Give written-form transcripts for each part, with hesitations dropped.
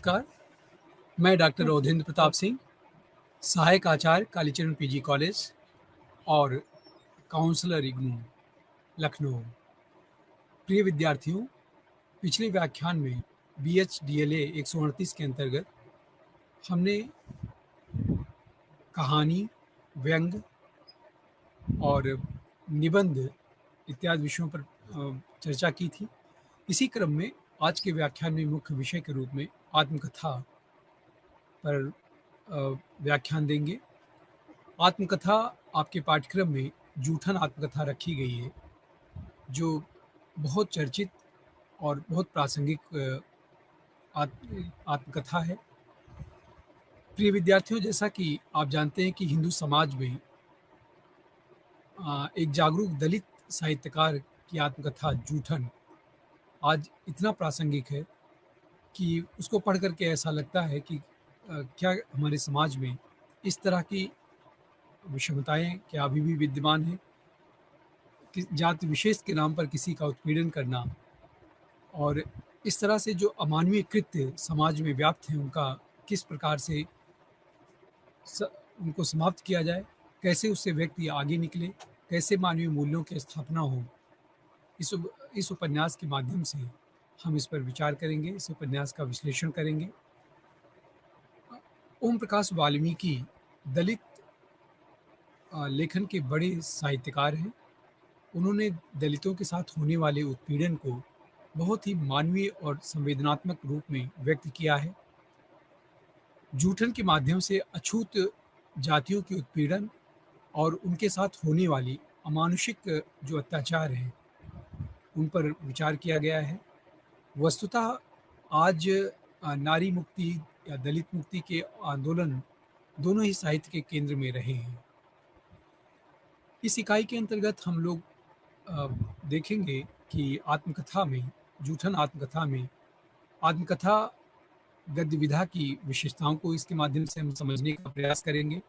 नमस्कार, मैं डॉक्टर ओधेंद्र प्रताप सिंह, सहायक आचार्य कालीचरण पीजी कॉलेज और काउंसलर इग्नू, लखनऊ। प्रिय विद्यार्थियों, पिछले व्याख्यान में बीएचडीएलए 138 के अंतर्गत हमने कहानी, व्यंग और निबंध इत्यादि विषयों पर चर्चा की थी। इसी क्रम में आज के व्याख्यान में मुख्य विषय के रूप में आत्मकथा पर व्याख्यान देंगे। आत्मकथा आपके पाठ्यक्रम में जूठन आत्मकथा रखी गई है, जो बहुत चर्चित और बहुत प्रासंगिक आत्मकथा है। प्रिय विद्यार्थियों, जैसा कि आप जानते हैं कि हिंदू समाज में एक जागरूक दलित साहित्यकार की आत्मकथा जूठन आज इतना प्रासंगिक है कि उसको पढ़ कर के ऐसा लगता है कि क्या हमारे समाज में इस तरह की विषमताएं क्या अभी भी विद्यमान हैं? कि जाति विशेष के नाम पर किसी का उत्पीड़न करना और इस तरह से जो अमानवीय कृत्य समाज में व्याप्त हैं, उनका किस प्रकार से उनको समाप्त किया जाए, कैसे उससे व्यक्ति आगे निकले, कैसे मानवीय मूल्यों की स्थापना हो। इस उपन्यास के माध्यम से हम इस पर विचार करेंगे, इस उपन्यास का विश्लेषण करेंगे। ओम प्रकाश वाल्मीकि दलित लेखन के बड़े साहित्यकार हैं। उन्होंने दलितों के साथ होने वाले उत्पीड़न को बहुत ही मानवीय और संवेदनात्मक रूप में व्यक्त किया है। जूठन के माध्यम से अछूत जातियों के उत्पीड़न और उनके साथ होने वाली अमानुषिक जो अत्याचार हैं, उन पर विचार किया गया है। वस्तुतः आज नारी मुक्ति या दलित मुक्ति के आंदोलन दोनों ही साहित्य के केंद्र में रहे हैं। इस इकाई के अंतर्गत हम लोग देखेंगे कि आत्मकथा में, जूठन आत्मकथा गद्य विधा की विशेषताओं को इसके माध्यम से हम समझने का प्रयास करेंगे।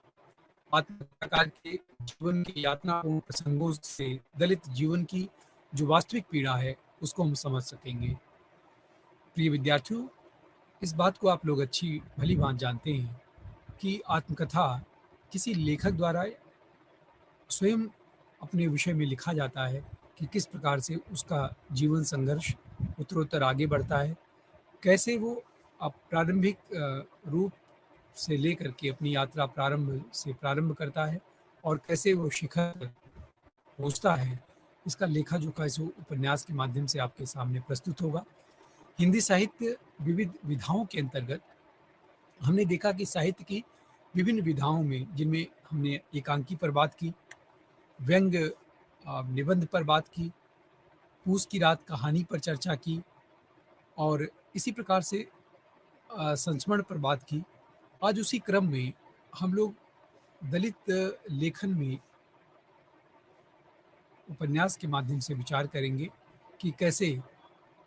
आत्मकथाकार के जीवन की यातनापूर्ण प्रसंगों से दलित जीवन की जो वास्तविक पीड़ा है, उसको हम समझ सकेंगे। प्रिय विद्यार्थियों, इस बात को आप लोग अच्छी भली भांति जानते हैं कि आत्मकथा किसी लेखक द्वारा स्वयं अपने विषय में लिखा जाता है कि किस प्रकार से उसका जीवन संघर्ष उत्तरोत्तर आगे बढ़ता है, कैसे वो प्रारंभिक रूप से लेकर के अपनी यात्रा प्रारंभ करता है और कैसे वो शिखर पहुंचता है। इसका लेखा जोखा इस उपन्यास के माध्यम से आपके सामने प्रस्तुत होगा। हिंदी साहित्य विविध विधाओं के अंतर्गत हमने देखा कि साहित्य की विभिन्न विधाओं में, जिनमें हमने एकांकी पर बात की, व्यंग निबंध पर बात की, पूस की रात कहानी पर चर्चा की और इसी प्रकार से संस्मरण पर बात की। आज उसी क्रम में हम लोग दलित लेखन में उपन्यास के माध्यम से विचार करेंगे कि कैसे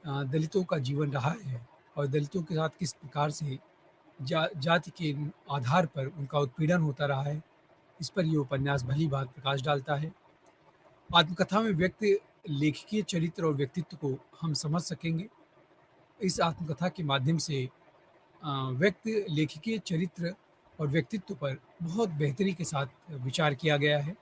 दलितों का जीवन रहा है और दलितों के साथ किस प्रकार से जाति के आधार पर उनका उत्पीड़न होता रहा है। इस पर यह उपन्यास भली बात प्रकाश डालता है। आत्मकथा में व्यक्त लेखकीय चरित्र और व्यक्तित्व को हम समझ सकेंगे। इस आत्मकथा के माध्यम से व्यक्त लेखकीय चरित्र और व्यक्तित्व पर बहुत बेहतरी के साथ विचार किया गया है।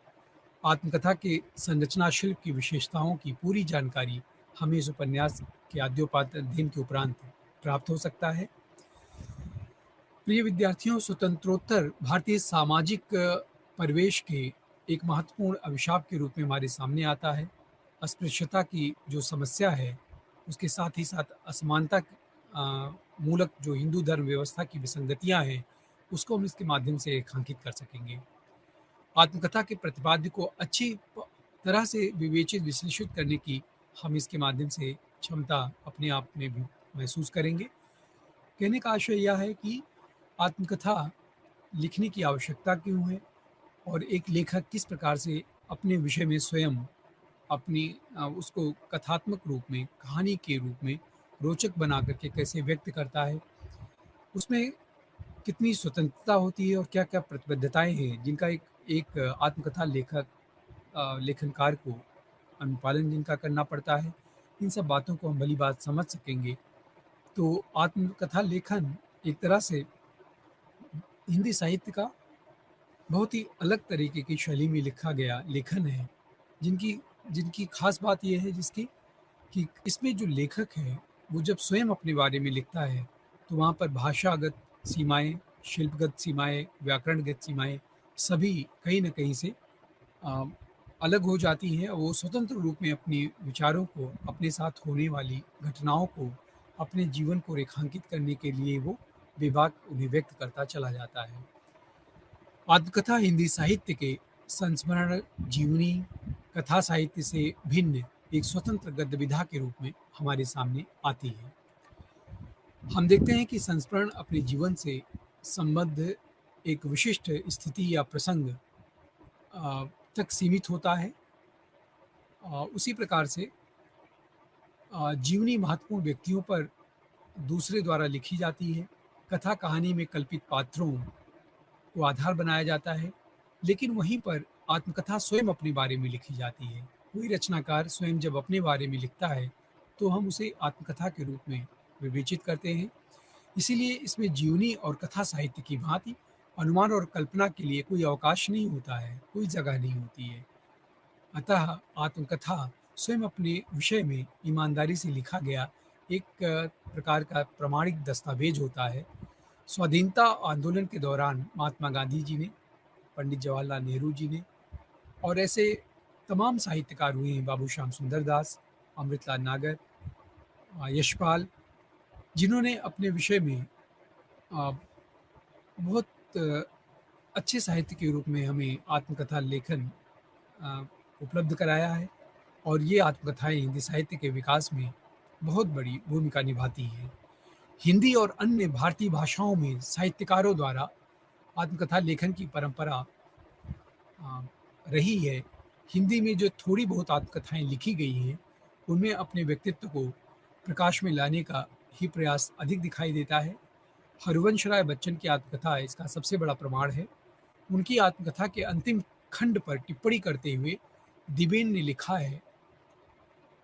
आत्मकथा के संरचना शिल्प की विशेषताओं की पूरी जानकारी हमें इस उपन्यास के आद्योपात अध्ययन के उपरांत प्राप्त हो सकता है। प्रिय विद्यार्थियों, स्वतंत्रोत्तर भारतीय सामाजिक परिवेश के एक महत्वपूर्ण अभिशाप के रूप में हमारे सामने आता है। अस्पृश्यता की जो समस्या है, उसके साथ ही साथ असमानता मूलक जो हिंदू धर्म व्यवस्था की विसंगतियां हैं, उसको हम इसके माध्यम से रेखांकित कर सकेंगे। आत्मकथा के प्रतिपाद्य को अच्छी तरह से विवेचित विश्लेषित करने की हम इसके माध्यम से क्षमता अपने आप में भी महसूस करेंगे। कहने का आशय यह है कि आत्मकथा लिखने की आवश्यकता क्यों है और एक लेखक किस प्रकार से अपने विषय में स्वयं अपनी उसको कथात्मक रूप में, कहानी के रूप में रोचक बना करके कैसे व्यक्त करता है, उसमें कितनी स्वतंत्रता होती है और क्या क्या प्रतिबद्धताएं हैं जिनका एक आत्मकथा लेखनकार को अनुपालन जिनका करना पड़ता है। इन सब बातों को हम भली बात समझ सकेंगे तो आत्मकथा लेखन एक तरह से हिंदी साहित्य का बहुत ही अलग तरीके की शैली में लिखा गया लेखन है, जिनकी जिनकी ख़ास बात ये है जिसकी कि इसमें जो लेखक है, वो जब स्वयं अपने बारे में लिखता है, तो वहाँ पर भाषागत सीमाएँ, शिल्पगत सीमाएँ, व्याकरणगत सीमाएँ सभी कहीं न कहीं से अ, अलग हो जाती हैं और वो स्वतंत्र रूप में अपने विचारों को, अपने साथ होने वाली घटनाओं को, अपने जीवन को रेखांकित करने के लिए वो बेबाक उन्हें व्यक्त करता चला जाता है। आत्मकथा हिंदी साहित्य के संस्मरण जीवनी कथा साहित्य से भिन्न एक स्वतंत्र गद्य विधा के रूप में हमारे सामने आती है। हम देखते हैं कि संस्मरण अपने जीवन से संबद्ध एक विशिष्ट स्थिति या प्रसंग तक सीमित होता है। उसी प्रकार से जीवनी महत्वपूर्ण व्यक्तियों पर दूसरे द्वारा लिखी जाती है। कथा कहानी में कल्पित पात्रों को आधार बनाया जाता है, लेकिन वहीं पर आत्मकथा स्वयं अपने बारे में लिखी जाती है। कोई रचनाकार स्वयं जब अपने बारे में लिखता है, तो हम उसे आत्मकथा के रूप में विवेचित करते हैं। इसीलिए इसमें जीवनी और कथा साहित्य की भांति अनुमान और कल्पना के लिए कोई अवकाश नहीं होता है, कोई जगह नहीं होती है। अतः आत्मकथा स्वयं अपने विषय में ईमानदारी से लिखा गया एक प्रकार का प्रमाणिक दस्तावेज होता है। स्वाधीनता आंदोलन के दौरान महात्मा गांधी जी ने, पंडित जवाहरलाल नेहरू जी ने और ऐसे तमाम साहित्यकार हुए हैं, बाबू श्याम सुंदर दास, अमृतलाल नागर, यशपाल, जिन्होंने अपने विषय में अ, बहुत अच्छे साहित्य के रूप में हमें आत्मकथा लेखन अ, उपलब्ध कराया है और ये आत्मकथाएँ हिंदी साहित्य के विकास में बहुत बड़ी भूमिका निभाती हैं। हिंदी और अन्य भारतीय भाषाओं में साहित्यकारों द्वारा आत्मकथा लेखन की परंपरा अ, रही है। हिंदी में जो थोड़ी बहुत आत्मकथाएँ लिखी गई हैं, उनमें अपने व्यक्तित्व को प्रकाश में लाने का ही प्रयास अधिक दिखाई देता है। हरवंश राय बच्चन की आत्मकथा इसका सबसे बड़ा प्रमाण है। उनकी आत्मकथा के अंतिम खंड पर टिप्पणी करते हुए दिबेन ने लिखा है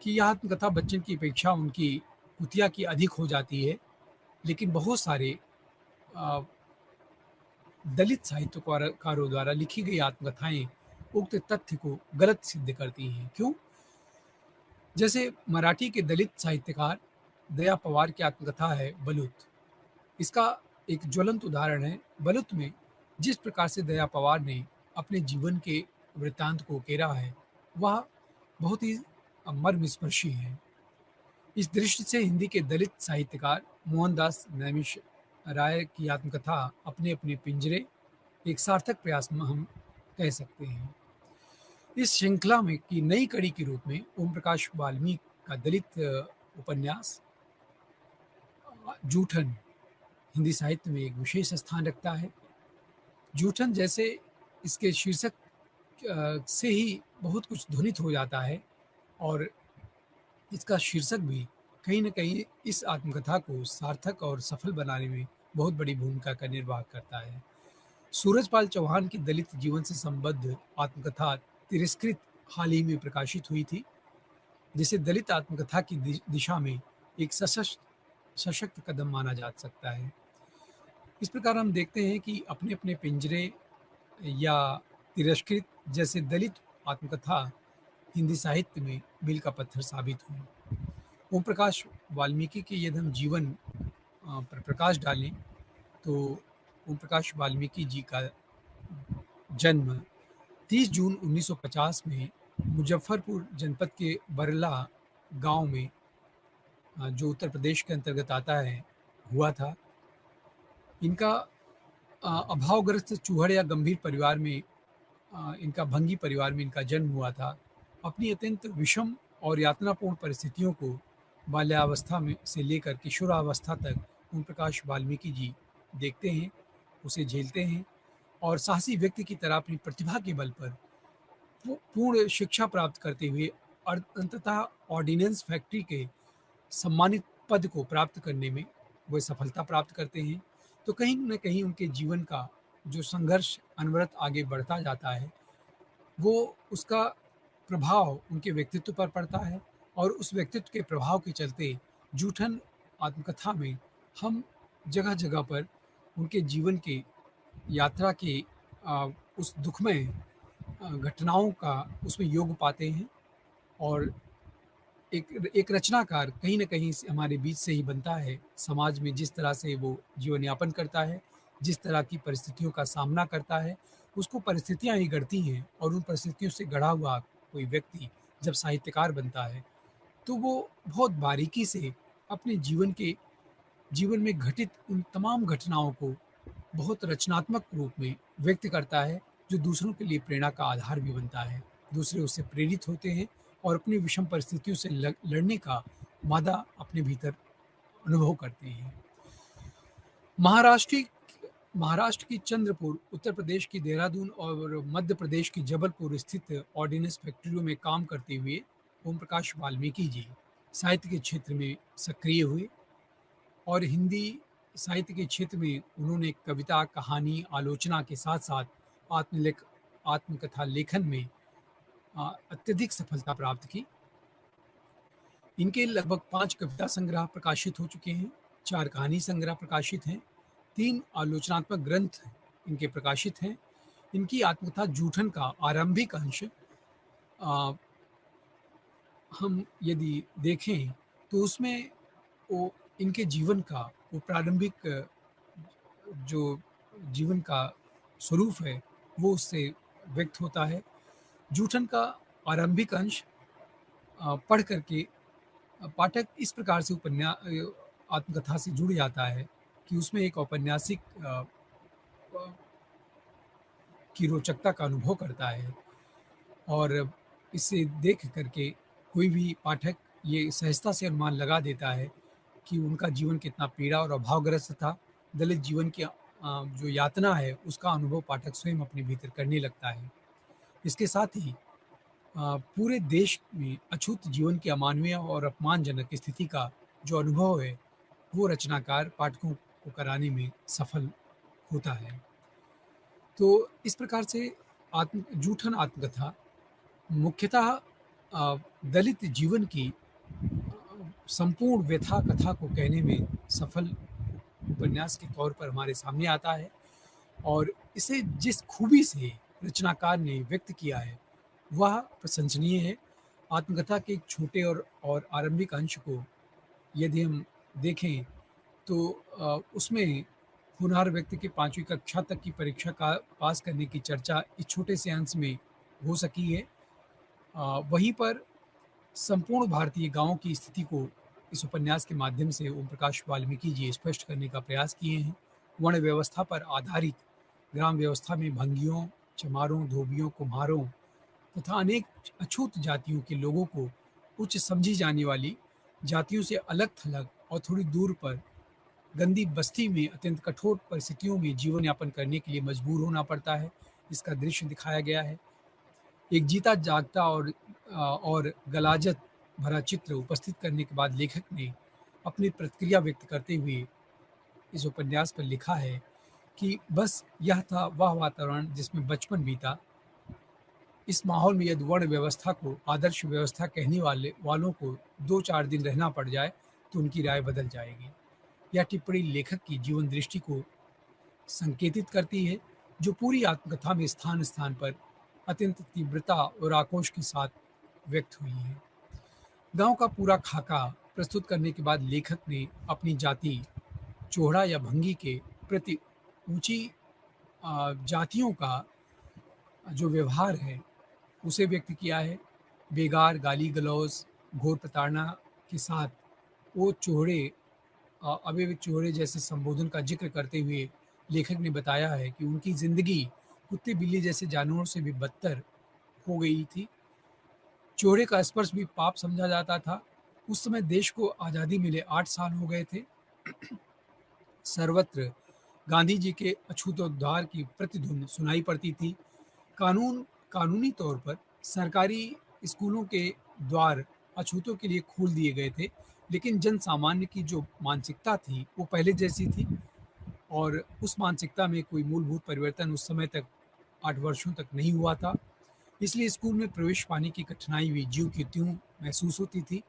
कि यह आत्मकथा बच्चन की अपेक्षा उनकी कुतिया की अधिक हो जाती है, लेकिन बहुत सारे अ, दलित साहित्यकारों द्वारा लिखी गई आत्मकथाएँ उक्त तथ्य को गलत सिद्ध करती हैं। क्यों? जैसे मराठी के दलित साहित्यकार दया पवार की आत्मकथा है बलूत। इसका एक ज्वलंत उदाहरण है। बलूत में जिस प्रकार से दया पवार ने अपने जीवन के वृत्तांत को उकेरा है, वह बहुत ही मर्मस्पर्शी है। इस दृष्टि से हिंदी के दलित साहित्यकार मोहनदास नैमिष राय की आत्मकथा अपने अपने पिंजरे एक सार्थक प्रयास में हम कह सकते हैं। इस श्रृंखला में की नई कड़ी के रूप में ओम प्रकाश वाल्मीकि का दलित उपन्यास जूठन हिंदी साहित्य में एक विशेष स्थान रखता है। जूठन जैसे इसके शीर्षक से ही बहुत कुछ ध्वनित हो जाता है और इसका शीर्षक भी कहीं न कहीं इस आत्मकथा को सार्थक और सफल बनाने में बहुत बड़ी भूमिका का निर्वाह करता है। सूरजपाल चौहान की दलित जीवन से संबद्ध आत्मकथा तिरस्कृत हाल ही में प्रकाशित हुई थी, जिसे दलित आत्मकथा की दिशा में एक सशक्त कदम माना जा सकता है। इस प्रकार हम देखते हैं कि अपने-अपने पिंजरे या तिरस्कृत जैसे दलित आत्मकथा हिंदी साहित्य में मील का पत्थर साबित हुई। ओम प्रकाश वाल्मीकि के यदि हम जीवन पर प्रकाश डालें, तो ओम प्रकाश वाल्मीकि जी का जन्म 30 जून 1950 में मुज़फ़्फ़रपुर जनपद के बरला गाँव में जो उत्तर प्रदेश के अंतर्गत आता है, हुआ था। इनका अभावग्रस्त चूहड़ या गंभीर परिवार में इनका भंगी परिवार में इनका जन्म हुआ था। अपनी अत्यंत विषम और यातनापूर्ण परिस्थितियों को बाल्यावस्था में से लेकर किशोरावस्था तक ओम प्रकाश वाल्मीकि जी देखते हैं, उसे झेलते हैं और साहसी व्यक्ति की तरह अपनी प्रतिभा के बल पर पूर्ण शिक्षा प्राप्त करते हुए और अंततः ऑर्डिनेंस फैक्ट्री के सम्मानित पद को प्राप्त करने में वो सफलता प्राप्त करते हैं। तो कहीं न कहीं उनके जीवन का जो संघर्ष अनवरत आगे बढ़ता जाता है, वो उसका प्रभाव उनके व्यक्तित्व पर पड़ता है और उस व्यक्तित्व के प्रभाव के चलते जूठन आत्मकथा में हम जगह-जगह पर उनके जीवन के यात्रा के उस दुखमय घटनाओं का उसमें योग पाते हैं और एक एक रचनाकार कहीं न कहीं से हमारे बीच से ही बनता है। समाज में जिस तरह से वो जीवन यापन करता है, जिस तरह की परिस्थितियों का सामना करता है, उसको परिस्थितियाँ ही गढ़ती हैं और उन परिस्थितियों से गढ़ा हुआ कोई व्यक्ति जब साहित्यकार बनता है, तो वो बहुत बारीकी से अपने जीवन में घटित उन तमाम घटनाओं को बहुत रचनात्मक रूप में व्यक्त करता है, जो दूसरों के लिए प्रेरणा का आधार भी बनता है। दूसरे उससे प्रेरित होते हैं और अपनी विषम परिस्थितियों से लड़ने का मादा अपने भीतर अनुभव करते हैं। महाराष्ट्र की महाराष्ट्र की चंद्रपुर, उत्तर प्रदेश की देहरादून और मध्य प्रदेश की जबलपुर स्थित ऑर्डिनेंस फैक्ट्रियों में काम करते हुए ओम प्रकाश वाल्मीकि जी साहित्य के क्षेत्र में सक्रिय हुए और हिंदी साहित्य के क्षेत्र में उन्होंने कविता, कहानी, आलोचना के साथ-साथ आत्मकथा लेखन में अत्यधिक सफलता प्राप्त की। इनके लगभग 5 कविता संग्रह प्रकाशित हो चुके हैं, 4 कहानी संग्रह प्रकाशित हैं, 3 आलोचनात्मक ग्रंथ इनके प्रकाशित हैं। इनकी आत्मकथा जूठन का आरंभिक अंश अ, हम यदि देखें तो उसमें वो इनके जीवन का वो प्रारंभिक जो जीवन का स्वरूप है, वो उससे व्यक्त होता है। जूठन का आरंभिक अंश पढ़ कर के पाठक इस प्रकार से आत्मकथा से जुड़ जाता है कि उसमें एक औपन्यासिक अ, की रोचकता का अनुभव करता है और इसे देख कर के कोई भी पाठक ये सहजता से अनुमान लगा देता है कि उनका जीवन कितना पीड़ा और अभावग्रस्त था। दलित जीवन की जो यातना है, उसका अनुभव पाठक स्वयं अपने भीतर करने लगता है। इसके साथ ही पूरे देश में अछूत जीवन की अमानवीय और अपमानजनक स्थिति का जो अनुभव है, वो रचनाकार पाठकों को कराने में सफल होता है। तो इस प्रकार से जूठन आत्मकथा मुख्यतः दलित जीवन की संपूर्ण व्यथा कथा को कहने में सफल उपन्यास के तौर पर हमारे सामने आता है और इसे जिस खूबी से रचनाकार ने व्यक्त किया है, वह प्रशंसनीय है। आत्मकथा के एक छोटे और आरंभिक अंश को यदि हम देखें तो उसमें होनहार व्यक्ति की 5वीं कक्षा तक की परीक्षा का पास करने की चर्चा इस छोटे से अंश में हो सकी है। वहीं पर संपूर्ण भारतीय गाँव की स्थिति को इस उपन्यास के माध्यम से ओम प्रकाश वाल्मीकि जी स्पष्ट करने का प्रयास किए हैं। वर्ण व्यवस्था पर आधारित ग्राम व्यवस्था में भंगियों, चमारों, धोबियों, कुम्हारों तथा अनेक अछूत जातियों के लोगों को उच्च समझी जाने वाली जातियों से अलग-थलग और थोड़ी दूर पर गंदी बस्ती में अत्यंत कठोर परिस्थितियों में जीवन यापन करने के लिए मजबूर होना पड़ता है। इसका दृश्य दिखाया गया है। एक जीता जागता और गलाजत भरा चित्र उपस्थित करने के बाद लेखक ने अपनी प्रतिक्रिया व्यक्त करते हुए इस उपन्यास पर लिखा है कि बस यह था वह वातावरण जिसमें बचपन बीता। इस माहौल में यदि वर्ण व्यवस्था को आदर्श व्यवस्था कहने वालों को 2-4 दिन रहना पड़ जाए तो उनकी राय बदल जाएगी। यह टिप्पणी लेखक की जीवन दृष्टि को संकेतित करती है, जो पूरी आत्मकथा में स्थान-स्थान पर अत्यंत तीव्रता और आक्रोश के साथ व्यक्त हुई है। गाँव का पूरा खाका प्रस्तुत करने के बाद लेखक ने अपनी जाति, चोहड़ा या भंगी के प्रति ऊँची जातियों का जो व्यवहार है, उसे व्यक्त किया है। बेगार, गाली-गलौज, घोर प्रताड़ना के साथ वो अविवेक चोहड़े जैसे संबोधन का ज़िक्र करते हुए लेखक ने बताया है कि उनकी ज़िंदगी कुत्ते-बिल्ली जैसे जानवरों से भी बदतर हो गई थी। चोहड़े का स्पर्श भी पाप समझा जाता था। उस समय देश को आज़ादी मिले 8 साल हो गए थे। सर्वत्र गांधी जी के अछूतोद्धार की प्रतिध्वनि सुनाई पड़ती थी। कानूनी तौर पर सरकारी स्कूलों के द्वार अछूतों के लिए खोल दिए गए थे, लेकिन जन सामान्य की जो मानसिकता थी, वो पहले जैसी थी और उस मानसिकता में कोई मूलभूत परिवर्तन उस समय तक 8 वर्षों तक नहीं हुआ था। इसलिए स्कूल में प्रवेश पाने की कठिनाई भी ज्यों की त्यों महसूस होती थी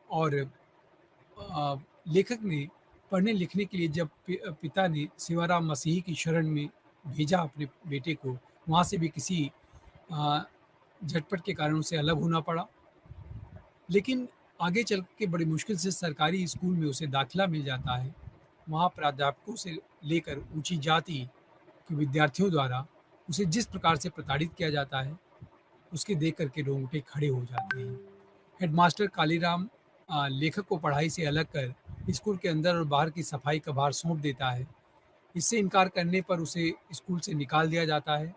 और लेखक ने पढ़ने लिखने के लिए जब पिता ने सेवाराम मसीही की शरण में भेजा अपने बेटे को, वहाँ से भी किसी अ, झटपट के कारण उसे अलग होना पड़ा। लेकिन आगे चल के बड़ी मुश्किल से सरकारी स्कूल में उसे दाखिला मिल जाता है। वहाँ प्राध्यापकों से लेकर ऊँची जाति के विद्यार्थियों द्वारा उसे जिस प्रकार से प्रताड़ित किया जाता है, उसके देख कर के रोंगटे खड़े हो जाते हैं। हेडमास्टर कालीराम लेखक को पढ़ाई से अलग कर स्कूल के अंदर और बाहर की सफाई का भार सौंप देता है। इससे इनकार करने पर उसे स्कूल से निकाल दिया जाता है।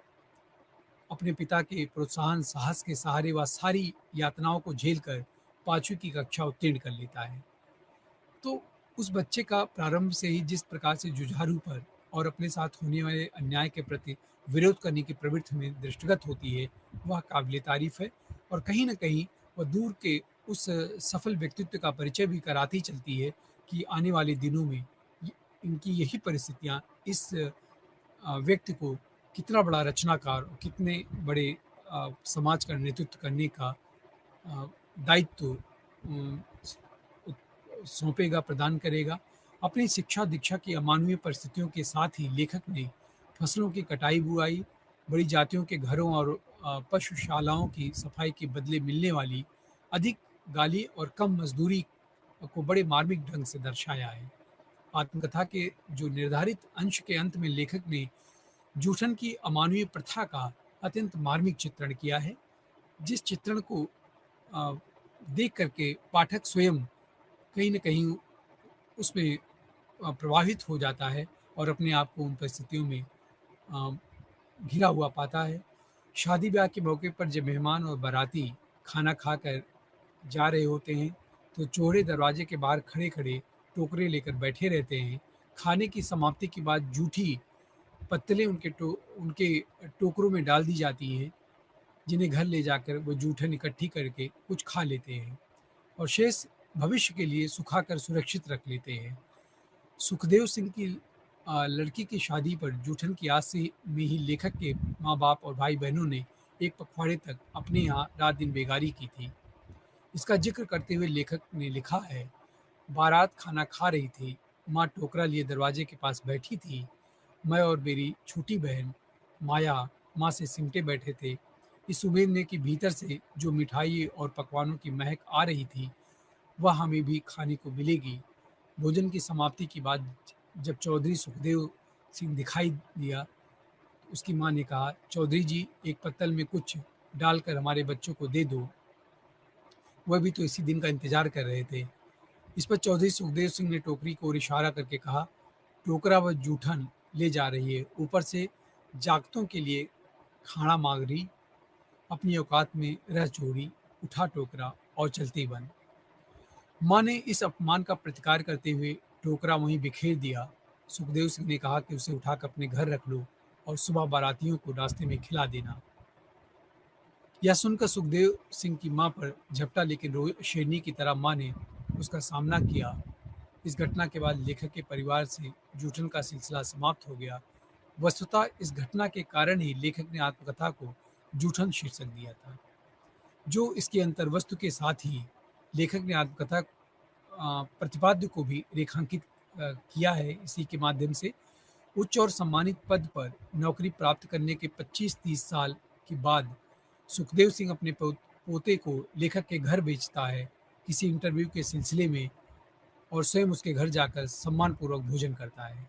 अपने पिता के प्रोत्साहन, साहस के सहारे वह सारी यातनाओं को झेलकर 5वीं की कक्षा उत्तीर्ण कर लेता है। तो उस बच्चे का प्रारंभ से ही जिस प्रकार से जुझारूपन और अपने साथ होने वाले अन्याय के प्रति विरोध करने की प्रवृत्ति में दृष्टिगत होती है, वह काबिल तारीफ़ है और कहीं न कहीं वह दूर के उस सफल व्यक्तित्व का परिचय भी कराती चलती है कि आने वाले दिनों में इ इनकी यही परिस्थितियाँ इस व्यक्ति को कितना बड़ा रचनाकार और कितने बड़े समाज का नेतृत्व करने का अ, दायित्व सौंपेगा, प्रदान करेगा। अपनी शिक्षा-दीक्षा की अमानवीय परिस्थितियों के साथ ही लेखक ने फसलों की कटाई-बुवाई, बड़ी जातियों के घरों और पशुशालाओं की सफाई के बदले मिलने वाली अधिक गाली और कम मज़दूरी को बड़े मार्मिक ढंग से दर्शाया है। आत्मकथा के जो निर्धारित अंश के अंत में लेखक ने जूठन की अमानवीय प्रथा का अत्यंत मार्मिक चित्रण किया है, जिस चित्रण को अ, देख कर के पाठक स्वयं कहीं न कहीं उसमें प्रभावित हो जाता है और अपने आप को उन परिस्थितियों में अ, घिरा हुआ पाता है। शादी-ब्याह के मौके पर जब मेहमान और बाराती खाना खाकर जा रहे होते हैं, तो चौड़े दरवाजे के बाहर खड़े-खड़े टोकरे लेकर बैठे रहते हैं। खाने की समाप्ति के बाद जूठी पत्तलें उनके टोकरों में डाल दी जाती हैं, जिन्हें घर ले जाकर वो जूठन इकट्ठी करके कुछ खा लेते हैं और शेष भविष्य के लिए सुखाकर सुरक्षित रख लेते हैं। सुखदेव सिंह की लड़की की शादी पर जूठन की आस से में ही लेखक के माँ-बाप और भाई-बहनों ने एक पखवाड़े तक अपने यहाँ रात-दिन बेगारी की थी। इसका ज़िक्र करते हुए लेखक ने लिखा है, बारात खाना खा रही थी, माँ टोकरा लिए दरवाजे के पास बैठी थी। मैं और मेरी छोटी बहन माया माँ से सिमटे बैठे थे। इस उम्मीद में कि भीतर से जो मिठाई और पकवानों की महक आ रही थी, वह हमें भी खाने को मिलेगी। भोजन की समाप्ति के बाद जब चौधरी सुखदेव सिंह दिखाई दिया, तो उसकी माँ ने कहा, "चौधरी जी, एक पत्तल में कुछ डालकर हमारे बच्चों को दे दो। वह भी तो इसी दिन का इंतज़ार कर रहे थे।" इस पर चौधरी सुखदेव सिंह ने टोकरी की ओर इशारा करके कहा, "टोकरा व जूठन ले जा रही है, ऊपर से जागतों के लिए खाना माँग रही, अपनी औकात में रह छोड़ी, उठा टोकरा और चलती बन।" माँ ने इस अपमान का प्रतिकार करते हुए टोकरा वहीं बिखेर दिया। सुखदेव सिंह ने कहा कि उसे उठाकर अपने घर रख लो और सुबह बारातियों को रास्ते में खिला देना। यह सुनकर सुखदेव सिंह की माँ पर झपटा लेकिन शेरनी की तरह माँ ने उसका सामना किया। इस घटना के बाद लेखक के परिवार से जूठन का सिलसिला समाप्त हो गया। वस्तुतः इस घटना के कारण ही लेखक ने आत्मकथा को जूठन शीर्षक दिया था। जो इसकी अंतर्वस्तु के साथ ही लेखक ने आत्मकथा प्रतिपाद्य को भी रेखांकित किया है इसी के माध्यम से। उच्च और सम्मानित पद पर नौकरी प्राप्त करने के 25-30 साल के बाद सुखदेव सिंह अपने पोते को लेखक के घर भेजता है किसी इंटरव्यू के सिलसिले में और स्वयं उसके घर जाकर सम्मानपूर्वक भोजन करता है।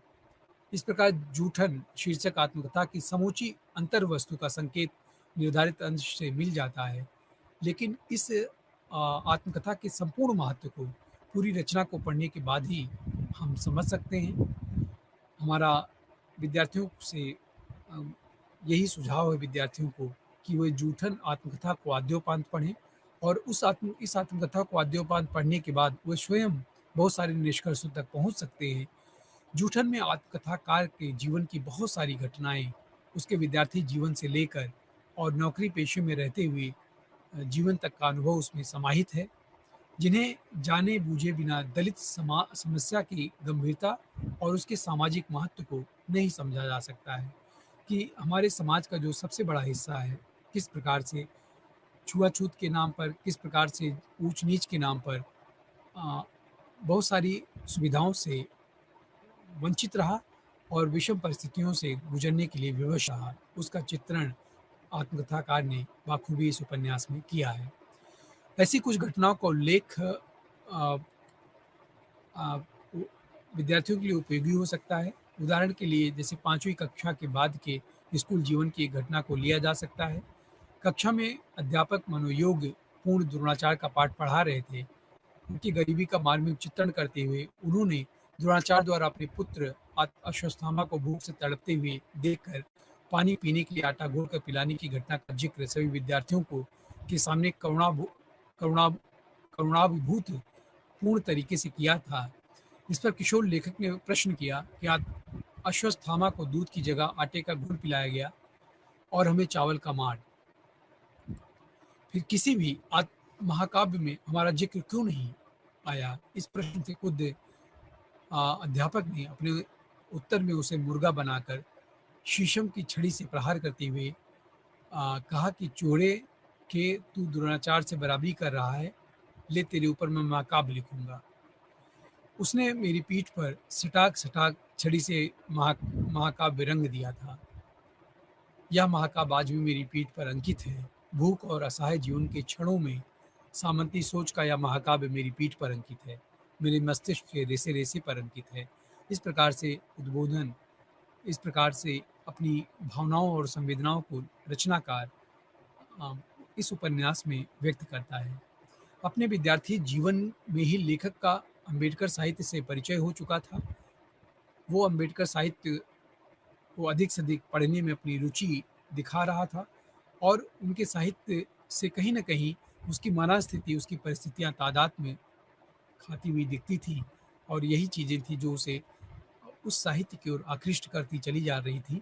इस प्रकार जूठन शीर्षक आत्मकथा की समूची अंतर्वस्तु का संकेत निर्धारित अंश से मिल जाता है। लेकिन इस आत्मकथा के संपूर्ण महत्व को पूरी रचना को पढ़ने के बाद ही हम समझ सकते हैं। हमारा विद्यार्थियों से अ, यही सुझाव है विद्यार्थियों को कि वे जूठन आत्मकथा को आद्योपांत पढ़ें और इस आत्मकथा को आद्योपांत पढ़ने के बाद वे स्वयं बहुत सारे निष्कर्षों तक पहुँच सकते हैं। जूठन में आत्मकथाकार के जीवन की बहुत सारी घटनाएँ, उसके विद्यार्थी जीवन से लेकर और नौकरी पेशे में रहते हुए जीवन तक का अनुभव उसमें समाहित है, जिन्हें जाने-बूझे बिना दलित समस्या की गंभीरता और उसके सामाजिक महत्व को नहीं समझा जा सकता है, कि हमारे समाज का जो सबसे बड़ा हिस्सा है, किस प्रकार से छुआ-छूत के नाम पर, किस प्रकार से ऊँच-नीच के नाम पर बहुत सारी सुविधाओं से वंचित रहा और विषम परिस्थितियों से गुजरने के लिए विवश रहा। उसका चित्रण आत्मकथाकार ने बाखूबी इस उपन्यास में किया है। ऐसी कुछ घटनाओं का उल्लेख अ अ, उ विद्यार्थियों के लिए उपयोगी हो सकता है। उदाहरण के लिए जैसे 5वीं कक्षा के बाद के स्कूल जीवन की एक घटना को लिया जा सकता है। कक्षा में अध्यापक मनोयोग पूर्ण द्रोणाचार का पाठ पढ़ा रहे थे। उनकी गरीबी का मार्मिक चित्रण करते हुए उन्होंने द्रोणाचार्य द्वारा अपने पुत्र अश्वत्थामा को भूख से तड़पते हुए देखकर पानी पीने के लिए आटा घोल कर पिलाने की घटना का जिक्र सभी विद्यार्थियों को के सामने करुणा करुणाभिभूत पूर्ण तरीके से किया था। इस पर किशोर लेखक ने प्रश्न किया कि अश्वत्थामा को दूध की जगह आटे का घोल पिलाया गया और हमें चावल का मांड। फिर किसी भी महाकाव्य में हमारा जिक्र क्यों नहीं आया? इस प्रश्न से खुद अध्यापक ने अपने उत्तर में उसे मुर्गा बनाकर शीशम की छड़ी से प्रहार करते हुए कहा कि चोरे के तू द्रोणाचार्य से बराबरी कर रहा है, ले तेरे ऊपर मैं महाकाव्य लिखूंगा। उसने मेरी पीठ पर सटाक सटाक छड़ी से महाकाव्य रंग दिया था। यह महाकाव्य आज भी मेरी पीठ पर अंकित है। भूख और असहाय जीवन के क्षणों में सामंती सोच का यह महाकाव्य मेरी पीठ पर अंकित है, मेरे मस्तिष्क के रेसे रेसे पर अंकित है। इस प्रकार से उद्बोधन, इस प्रकार से अपनी भावनाओं और संवेदनाओं को रचनाकार इस उपन्यास में व्यक्त करता है। अपने विद्यार्थी जीवन में ही लेखक का अम्बेडकर साहित्य से परिचय हो चुका था। वो अम्बेडकर साहित्य को अधिक से अधिक पढ़ने में अपनी रुचि दिखा रहा था और उनके साहित्य से कहीं न कहीं उसकी मनःस्थिति, उसकी परिस्थितियाँ तादाद में खाती हुई दिखती थी और यही चीज़ें थी जो उसे उस साहित्य की ओर आकृष्ट करती चली जा रही थी।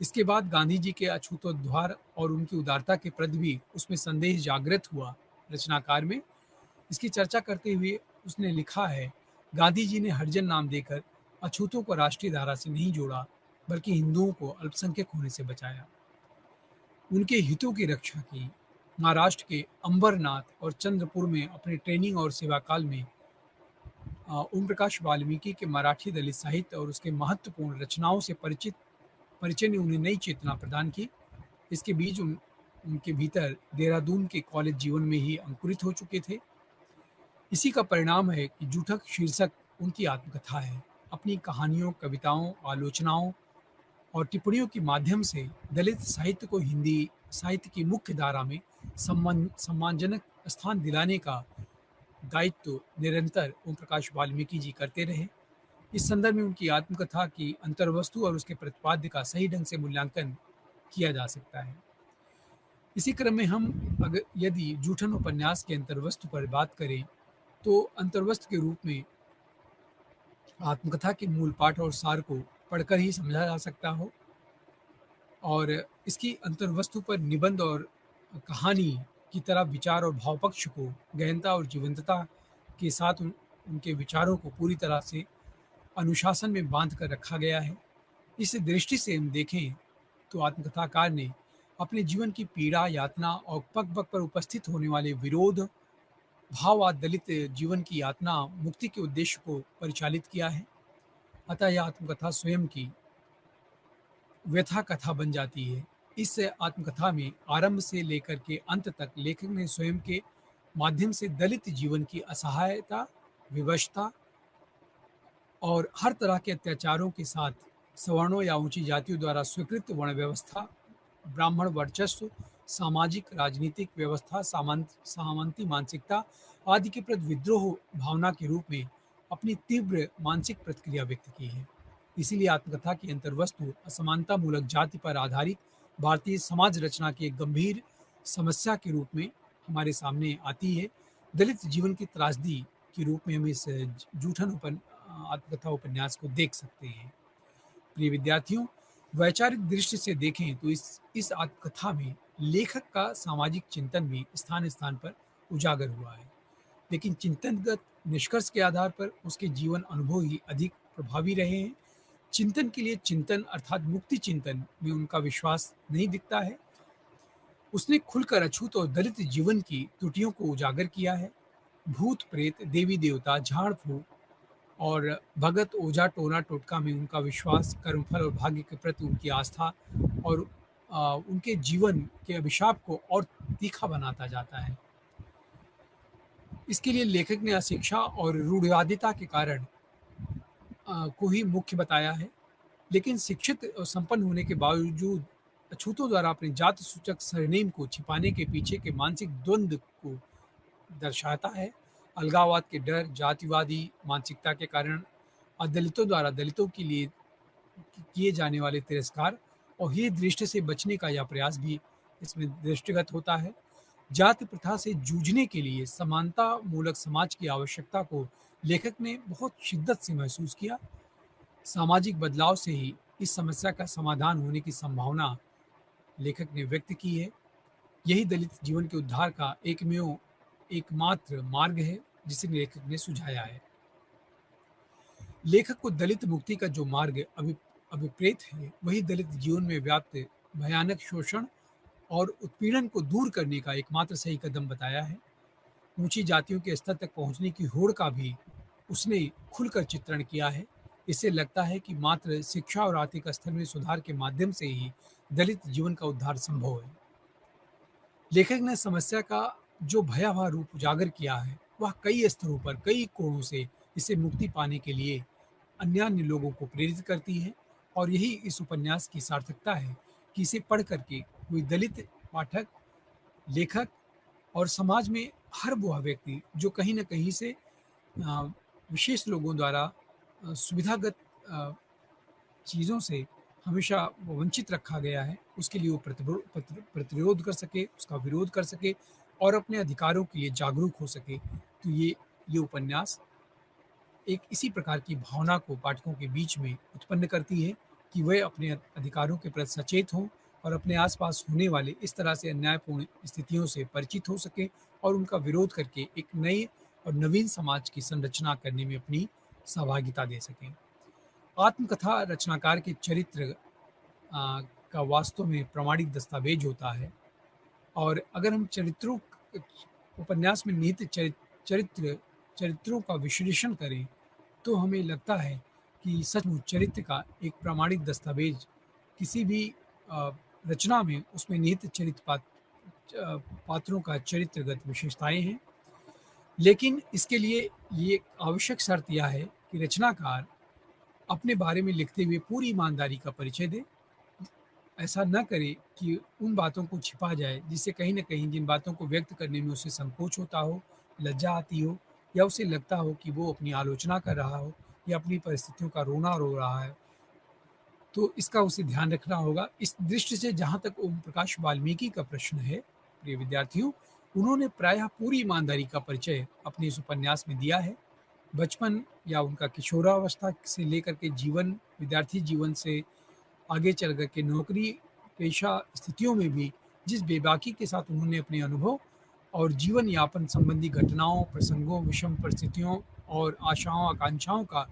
इसके बाद गांधी जी के अछूतोद्धार और उनकी उदारता के प्रति भी उसमें संदेह जागृत हुआ रचनाकार में। इसकी चर्चा करते हुए उसने लिखा है, गांधी जी ने हरिजन नाम देकर अछूतों को राष्ट्रीय धारा से नहीं जोड़ा, बल्कि हिंदुओं को अल्पसंख्यक होने से बचाया। उनके हितों की रक्षा की। महाराष्ट्र के अंबरनाथ और चंद्रपुर में अपने ट्रेनिंग और सेवा काल में ओम प्रकाश वाल्मीकि के मराठी दलित साहित्य और उसके महत्वपूर्ण रचनाओं से परिचय ने उन्हें नई चेतना प्रदान की। इसके बीज उनके भीतर देहरादून के कॉलेज जीवन में ही अंकुरित हो चुके थे। इसी का परिणाम है कि जूठक शीर्षक उनकी आत्मकथा है। अपनी कहानियों, कविताओं, आलोचनाओं और टिप्पणियों के माध्यम से दलित साहित्य को हिंदी साहित्य की मुख्य धारा में सम्मानजनक स्थान दिलाने का दायित्व निरंतर ओम प्रकाश वाल्मीकि जी करते रहे। इस संदर्भ में उनकी आत्मकथा की अंतर्वस्तु और उसके प्रतिपाद्य का सही ढंग से मूल्यांकन किया जा सकता है। इसी क्रम में हम यदि जूठन उपन्यास के अंतर्वस्तु पर बात करें, तो अंतर्वस्तु के रूप में आत्मकथा के मूल पाठ और सार को पढ़कर ही समझा जा सकता हो और इसकी अंतर्वस्तु पर निबंध और कहानी की तरह विचार और भाव पक्ष को गहनता और जीवंतता के साथ उनके विचारों को पूरी तरह से अनुशासन में बांध कर रखा गया है। इस दृष्टि से हम देखें तो आत्मकथाकार ने अपने जीवन की पीड़ा, यातना और पग-पग पर उपस्थित होने वाले विरोध, भाववाद, दलित जीवन की यातना, मुक्ति के उद्देश्य को परिचालित किया है। अतः यह आत्मकथा स्वयं की व्यथा कथा बन जाती है। इस आत्मकथा में आरंभ से लेकर के अंत तक लेखक ने स्वयं के माध्यम से दलित जीवन की असहायता, विवशता और हर तरह के अत्याचारों के साथ सवर्णों या ऊंची जातियों द्वारा स्वीकृत वर्ण व्यवस्था, ब्राह्मण वर्चस्व, सामाजिक राजनीतिक व्यवस्था, सामंती मानसिकता आदि के प्रति विद्रोह भावना के रूप में अपनी तीव्र मानसिक प्रतिक्रिया व्यक्त की है। इसीलिए आत्मकथा की अंतर्वस्तु असमानता मूलक जाति पर आधारित भारतीय समाज रचना की एक गंभीर समस्या के रूप में हमारे सामने आती है। दलित जीवन की त्रासदी के रूप में हम इस जूठन आत्मकथा उपन्यास को देख सकते हैं। प्रिय विद्यार्थियों, वैचारिक दृष्टि से देखें तो इस आत्मकथा में लेखक का सामाजिक चिंतन भी स्थान स्थान पर उजागर हुआ है, लेकिन चिंतनगत निष्कर्ष के आधार पर उसके जीवन अनुभव ही अधिक प्रभावी रहे हैं। चिंतन के लिए चिंतन अर्थात मुक्ति चिंतन में उनका विश्वास नहीं दिखता है। उसने खुलकर अछूत और दलित जीवन की त्रुटियों को उजागर किया है। भूत प्रेत, देवी देवता, झाड़ फूक और भगत ओझा टोना टोटका में उनका विश्वास, कर्मफल और भाग्य के प्रति उनकी आस्था और उनके जीवन के अभिशाप को और तीखा बनाता जाता है। इसके लिए लेखक ने अशिक्षा और रूढ़िवादिता के कारण को ही मुख्य बताया है। लेकिन शिक्षित और संपन्न होने के बावजूद अछूतों द्वारा अपने जाति सूचक सरनेम को छिपाने के पीछे के मानसिक द्वंद्व को दर्शाता है। अलगाववाद के डर, जातिवादी मानसिकता के कारण दलितों द्वारा दलितों के लिए किए जाने वाले तिरस्कार और ही दृष्टि से बचने का यह प्रयास भी इसमें दृष्टिगत होता है। जाति प्रथा से जूझने के लिए समानता मूलक समाज की आवश्यकता को लेखक ने बहुत शिद्दत से महसूस किया। सामाजिक बदलाव से ही इस समस्या का समाधान होने की संभावना लेखक ने व्यक्त की है। यही दलित जीवन के उद्धार का एकमात्र मार्ग है जिसे लेखक ने सुझाया है। लेखक को दलित मुक्ति का जो मार्ग अभिप्रेत है, वही दलित जीवन में व्याप्त भयानक शोषण और उत्पीड़न को दूर करने का एकमात्र सही कदम बताया है। ऊंची जातियों के स्तर तक पहुंचने की होड़ का भी उसने खुलकर चित्रण किया है। इससे लगता है कि मात्र शिक्षा और आर्थिक स्तर में सुधार के माध्यम से ही दलित जीवन का उद्धार संभव है। लेखक ने समस्या का जो भयावह रूप उजागर किया है, वह कई स्तरों पर, कई कोणों से इससे मुक्ति पाने के लिए अन्य लोगों को प्रेरित करती है और यही इस उपन्यास की सार्थकता है कि इसे पढ़ करके कोई दलित पाठक, लेखक और समाज में हर वह व्यक्ति जो कहीं न कहीं से अ, विशेष लोगों द्वारा सुविधागत चीज़ों से हमेशा वंचित रखा गया है, उसके लिए वो प्रतिरोध कर सके, उसका विरोध कर सके और अपने अधिकारों के लिए जागरूक हो सके। तो ये उपन्यास एक इसी प्रकार की भावना को पाठकों के बीच में उत्पन्न करती है कि वे अपने अधिकारों के प्रति सचेत हों और अपने आसपास होने वाले इस तरह से अन्यायपूर्ण स्थितियों से परिचित हो सकें और उनका विरोध करके एक नए और नवीन समाज की संरचना करने में अपनी सहभागिता दे सकें। आत्मकथा रचनाकार के चरित्र का वास्तव में प्रामाणिक दस्तावेज होता है और अगर हम उपन्यास में निहित चरित्रों का विश्लेषण करें तो हमें लगता है कि सचमुच चरित्र का एक प्रामाणिक दस्तावेज किसी भी रचना में उसमें निहित पात्रों का चरित्रगत विशेषताएं हैं। लेकिन इसके लिए ये आवश्यक शर्त यह है कि रचनाकार अपने बारे में लिखते हुए पूरी ईमानदारी का परिचय दे। ऐसा न करे कि उन बातों को छिपा जाए जिससे कहीं न कहीं जिन बातों को व्यक्त करने में उसे संकोच होता हो, लज्जा आती हो या उसे लगता हो कि वो अपनी आलोचना कर रहा हो या अपनी परिस्थितियों का रोना रो रहा है। तो इसका उसे ध्यान रखना होगा। इस दृष्टि से जहाँ तक ओम प्रकाश वाल्मीकि का प्रश्न है, प्रिय विद्यार्थियों, उन्होंने प्रायः पूरी ईमानदारी का परिचय अपने इस उपन्यास में दिया है। बचपन या उनका किशोरावस्था से लेकर के विद्यार्थी जीवन से आगे चल कर के नौकरी पेशा स्थितियों में भी जिस बेबाकी के साथ उन्होंने अपने अनुभव और जीवन यापन संबंधी घटनाओं, प्रसंगों, विषम परिस्थितियों और आशाओं, आकांक्षाओं का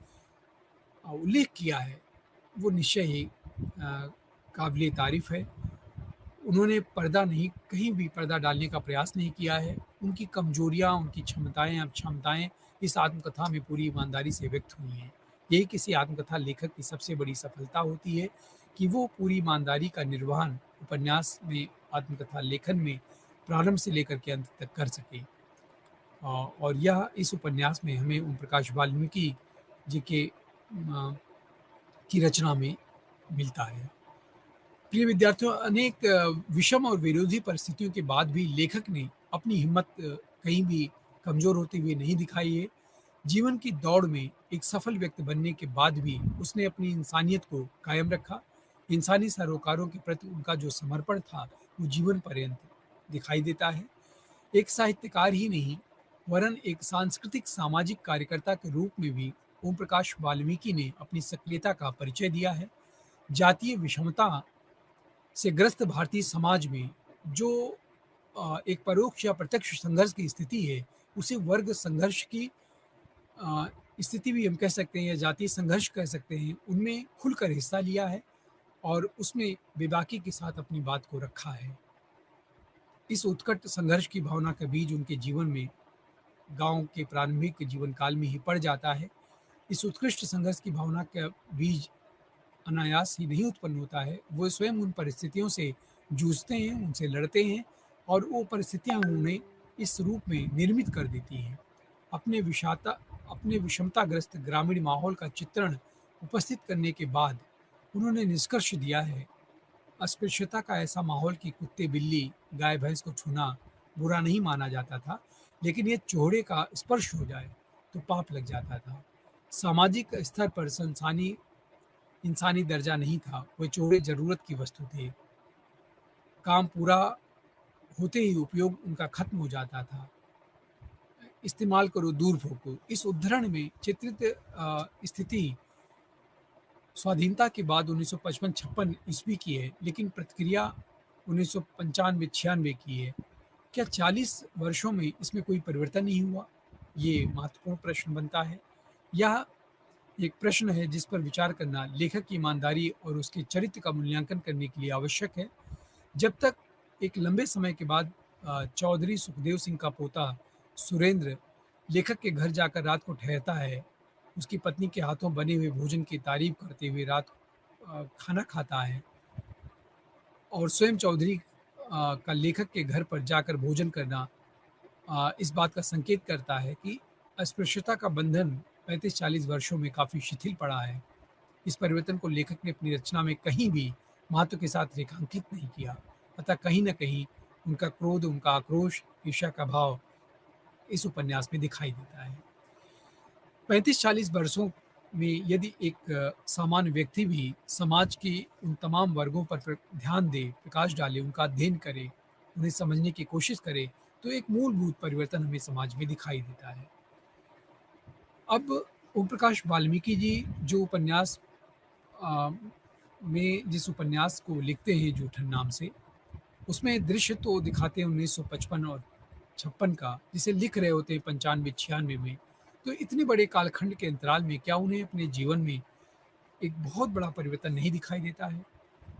उल्लेख किया है, वो निश्चय ही काबिले तारीफ़ है। उन्होंने कहीं भी पर्दा डालने का प्रयास नहीं किया है। उनकी कमज़ोरियाँ, उनकी क्षमताएँ इस आत्मकथा में पूरी ईमानदारी से व्यक्त हुई हैं। यही किसी आत्मकथा लेखक की सबसे बड़ी सफलता होती है कि वो पूरी ईमानदारी का निर्वहन उपन्यास में, आत्मकथा लेखन में प्रारंभ से लेकर के अंत तक कर सके। और यह इस उपन्यास में हमें ओम प्रकाश वाल्मीकि जी की रचना में मिलता है। प्रिय विद्यार्थियों, अनेक विषम और विरोधी परिस्थितियों के बाद भी लेखक ने अपनी हिम्मत कहीं भी कमज़ोर होते हुए नहीं दिखाई है। जीवन की दौड़ में एक सफल व्यक्ति बनने के बाद भी उसने अपनी इंसानियत को कायम रखा। इंसानी सरोकारों के प्रति उनका जो समर्पण था, वो जीवन पर्यंत दिखाई देता है। एक साहित्यकार ही नहीं, वरन एक सांस्कृतिक सामाजिक कार्यकर्ता के रूप में भी ओम प्रकाश वाल्मीकि ने अपनी सक्रियता का परिचय दिया है। जातीय विषमता से ग्रस्त भारतीय समाज में जो एक परोक्ष या प्रत्यक्ष संघर्ष की स्थिति है, उसे वर्ग संघर्ष की अ, स्थिति भी हम कह सकते हैं या जातीय संघर्ष कह सकते हैं, उनमें खुलकर हिस्सा लिया है और उसमें बेबाकी के साथ अपनी बात को रखा है। इस उत्कट संघर्ष की भावना का बीज उनके जीवन में गाँव के प्रारंभिक जीवन काल में ही पड़ जाता है। इस उत्कृष्ट संघर्ष की भावना का बीज अनायास ही नहीं उत्पन्न होता है, वो स्वयं उन परिस्थितियों से जूझते हैं, उनसे लड़ते हैं और वो परिस्थितियाँ उन्हें इस रूप में निर्मित कर देती हैं। अपने विषाता अपने विषमताग्रस्त ग्रामीण माहौल का चित्रण उपस्थित करने के बाद उन्होंने निष्कर्ष दिया है, अस्पृश्यता का ऐसा माहौल कि कुत्ते-बिल्ली, गाय-भैंस को छूना बुरा नहीं माना जाता था, लेकिन ये चोहड़े का स्पर्श हो जाए, तो पाप लग जाता था। सामाजिक स्तर पर इंसानी दर्जा नहीं था, वो चोहड़े ज़रूरत की वस्तु थे। काम पूरा होते ही उपयोग उनका खत्म हो जाता था। इस्तेमाल करो, दूर फेंको। इस उद्धरण में चित्रित स्थिति स्वाधीनता के बाद 1955-56 ईस्वी की है, लेकिन प्रतिक्रिया 1995-96 की है। क्या 40 वर्षों में इसमें कोई परिवर्तन नहीं हुआ? ये महत्वपूर्ण प्रश्न बनता है। यह एक प्रश्न है जिस पर विचार करना लेखक की ईमानदारी और उसके चरित्र का मूल्यांकन करने के लिए आवश्यक है। जब तक एक लंबे समय के बाद चौधरी सुखदेव सिंह का पोता सुरेंद्र लेखक के घर जाकर रात को ठहरता है, उसकी पत्नी के हाथों बने हुए भोजन की तारीफ करते हुए रात खाना खाता है और स्वयं चौधरी का लेखक के घर पर जाकर भोजन करना इस बात का संकेत करता है कि अस्पृश्यता का बंधन 35-40 वर्षों में काफ़ी शिथिल पड़ा है। इस परिवर्तन को लेखक ने अपनी रचना में कहीं भी महत्व के साथ रेखांकित नहीं किया। अतः कहीं न कहीं उनका क्रोध, उनका आक्रोश, ईर्ष्या का भाव इस उपन्यास में दिखाई देता है। 35-40 वर्षों में यदि एक सामान्य व्यक्ति भी समाज की उन तमाम वर्गों पर ध्यान दे, प्रकाश डाले, उनका अध्ययन करे, उन्हें समझने की कोशिश करे, तो एक मूलभूत परिवर्तन हमें समाज में दिखाई देता है। अब ओम प्रकाश वाल्मीकि जी जो उपन्यास अ, में जिस उपन्यास को लिखते हैं जूठन नाम से, उसमें दृश्य तो दिखाते हैं 1955 और 56 का, जिसे लिख रहे होते हैं 95-96 में। तो इतने बड़े कालखंड के अंतराल में क्या उन्हें अपने जीवन में एक बहुत बड़ा परिवर्तन नहीं दिखाई देता है?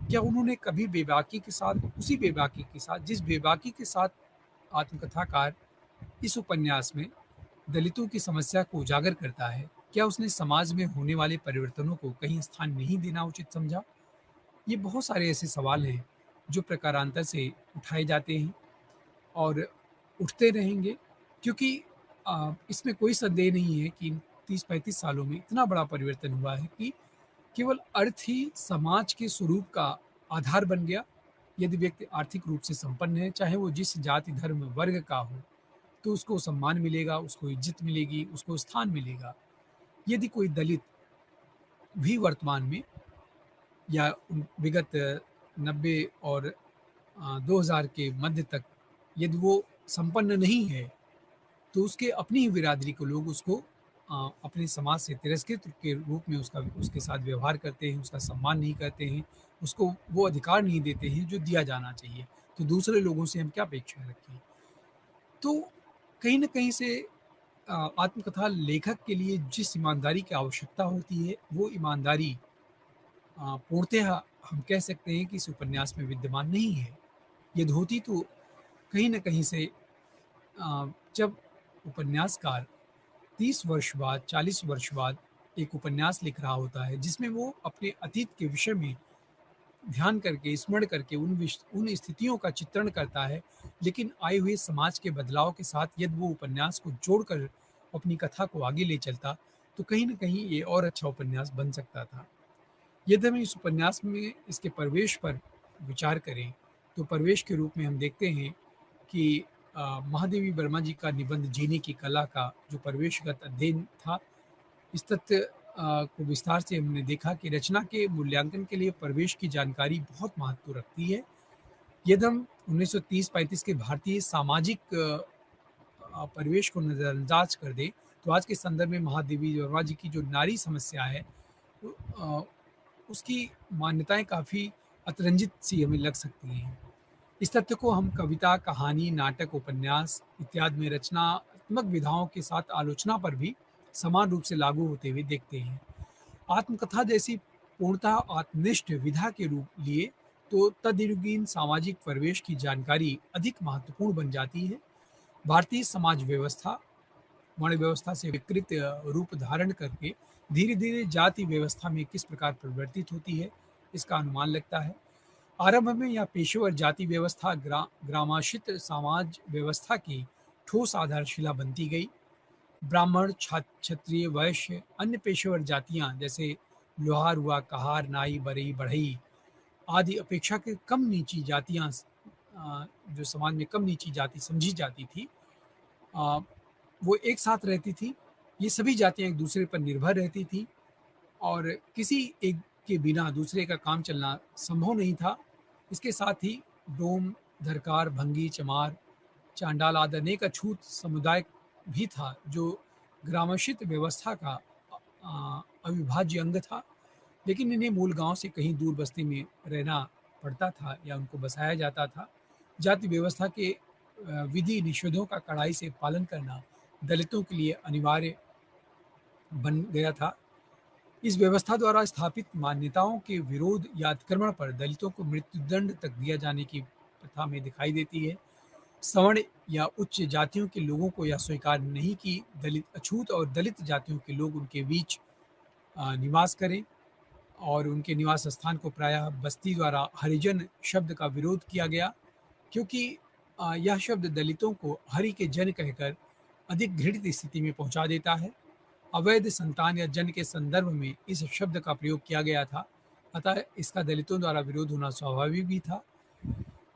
क्या उन्होंने कभी बेबाकी के साथ उसी बेबाकी के साथ जिस बेबाकी के साथ आत्मकथाकार इस उपन्यास में दलितों की समस्या को उजागर करता है, क्या उसने समाज में होने वाले परिवर्तनों को कहीं स्थान नहीं देना उचित समझा? ये बहुत सारे ऐसे सवाल हैं, जो प्रकारांतर से उठाए जाते हैं और उठते रहेंगे क्योंकि इसमें कोई संदेह नहीं है कि 30-35 सालों में इतना बड़ा परिवर्तन हुआ है कि केवल अर्थ ही समाज के स्वरूप का आधार बन गया। यदि व्यक्ति आर्थिक रूप से संपन्न है, चाहे वो जिस जाति, धर्म, वर्ग का हो, तो उसको सम्मान मिलेगा, उसको इज़्ज़त मिलेगी, उसको स्थान मिलेगा। यदि कोई दलित भी वर्तमान में या विगत 90 और 2000 के मध्य तक यदि वो संपन्न नहीं है, तो उसके अपनी ही बिरादरी के लोग उसको अपने समाज से तिरस्कृत के रूप में उसके साथ व्यवहार करते हैं, उसका सम्मान नहीं करते हैं, उसको वो अधिकार नहीं देते हैं जो दिया जाना चाहिए। तो दूसरे लोगों से हम क्या अपेक्षा रखें? तो कहीं न कहीं से आत्मकथा लेखक के लिए जिस ईमानदारी की आवश्यकता होती है, वो ईमानदारी पूर्णतः हम कह सकते हैं कि इस उपन्यास में विद्यमान नहीं है। यदि होती तो कहीं न कहीं से जब उपन्यासकार 30 वर्ष बाद, 40 वर्ष बाद एक उपन्यास लिख रहा होता है, जिसमें वो अपने अतीत के विषय में ध्यान करके, स्मरण करके उन स्थितियों का चित्रण करता है, लेकिन आए हुए समाज के बदलाव के साथ यदि वो उपन्यास को जोड़कर अपनी कथा को आगे ले चलता, तो कहीं न कहीं ये और अच्छा उपन्यास बन सकता था। यदि हम इस उपन्यास में इसके परिवेश पर विचार करें, तो परिवेश के रूप में हम देखते हैं कि महादेवी वर्मा जी का निबंध जीने की कला का जो परिवेशगत अध्ययन था, इस तथ्य को विस्तार से हमने देखा कि रचना के मूल्यांकन के लिए परिवेश की जानकारी बहुत महत्व रखती है। यदि हम 1930-35 के भारतीय सामाजिक परिवेश को नज़रअंदाज कर दें, तो आज के संदर्भ में महादेवी वर्मा जी की जो नारी समस्या है, वो उसकी मान्यताएँ काफ़ी अतिरंजित सी हमें लग सकती हैं। इस तथ्य को हम कविता, कहानी, नाटक, उपन्यास इत्यादि में रचनात्मक विधाओं के साथ आलोचना पर भी समान रूप से लागू होते हुए देखते हैं। आत्मकथा जैसी पूर्णतः आत्मनिष्ठ विधा के रूप लिए तो तदनुगीन सामाजिक परिवेश की जानकारी अधिक महत्वपूर्ण बन जाती है। भारतीय समाज व्यवस्था वर्ण व्यवस्था से विकृत रूप धारण करके धीरे-धीरे जाति व्यवस्था में किस प्रकार परिवर्तित होती है, इसका अनुमान लगता है। आरंभ में यह पेशेवर जाति व्यवस्था ग्रामाशित समाज व्यवस्था की ठोस आधारशिला बनती गई। ब्राह्मण, क्षत्रिय, वैश्य, अन्य पेशेवर जातियां जैसे लोहार हुआ, कहार, नाई, बरई, बढ़ई आदि अपेक्षाकृत कम नीची जातियां जो समाज में कम नीची जाति समझी जाती थी, अ, वो एक साथ रहती थी। ये सभी जातियां एक दूसरे पर निर्भर रहती थी और किसी एक के बिना दूसरे का काम चलना संभव नहीं था। इसके साथ ही डोम, धरकार, भंगी, चमार, चांडाल आदि अनेक अछूत समुदाय भी था, जो ग्रामशित व्यवस्था का अविभाज्य अंग था। लेकिन इन्हें मूल गांव से कहीं दूर बस्ती में रहना पड़ता था या उनको बसाया जाता था। जाति व्यवस्था के विधि निषेधों का कड़ाई से पालन करना दलितों के लिए अनिवार्य बन गया था। इस व्यवस्था द्वारा स्थापित मान्यताओं के विरोध या अतिक्रमण पर दलितों को मृत्युदंड तक दिया जाने की प्रथा में दिखाई देती है। सवर्ण या उच्च जातियों के लोगों को यह स्वीकार नहीं कि दलित अछूत और दलित जातियों के लोग उनके बीच निवास करें और उनके निवास स्थान को प्रायः बस्ती द्वारा हरिजन शब्द का विरोध किया गया, क्योंकि यह शब्द दलितों को हरि के जन कहकर अधिक घृणित स्थिति में पहुंचा देता है। अवैध संतान या जन के संदर्भ में इस शब्द का प्रयोग किया गया था, अतः इसका दलितों द्वारा विरोध होना स्वाभाविक भी था।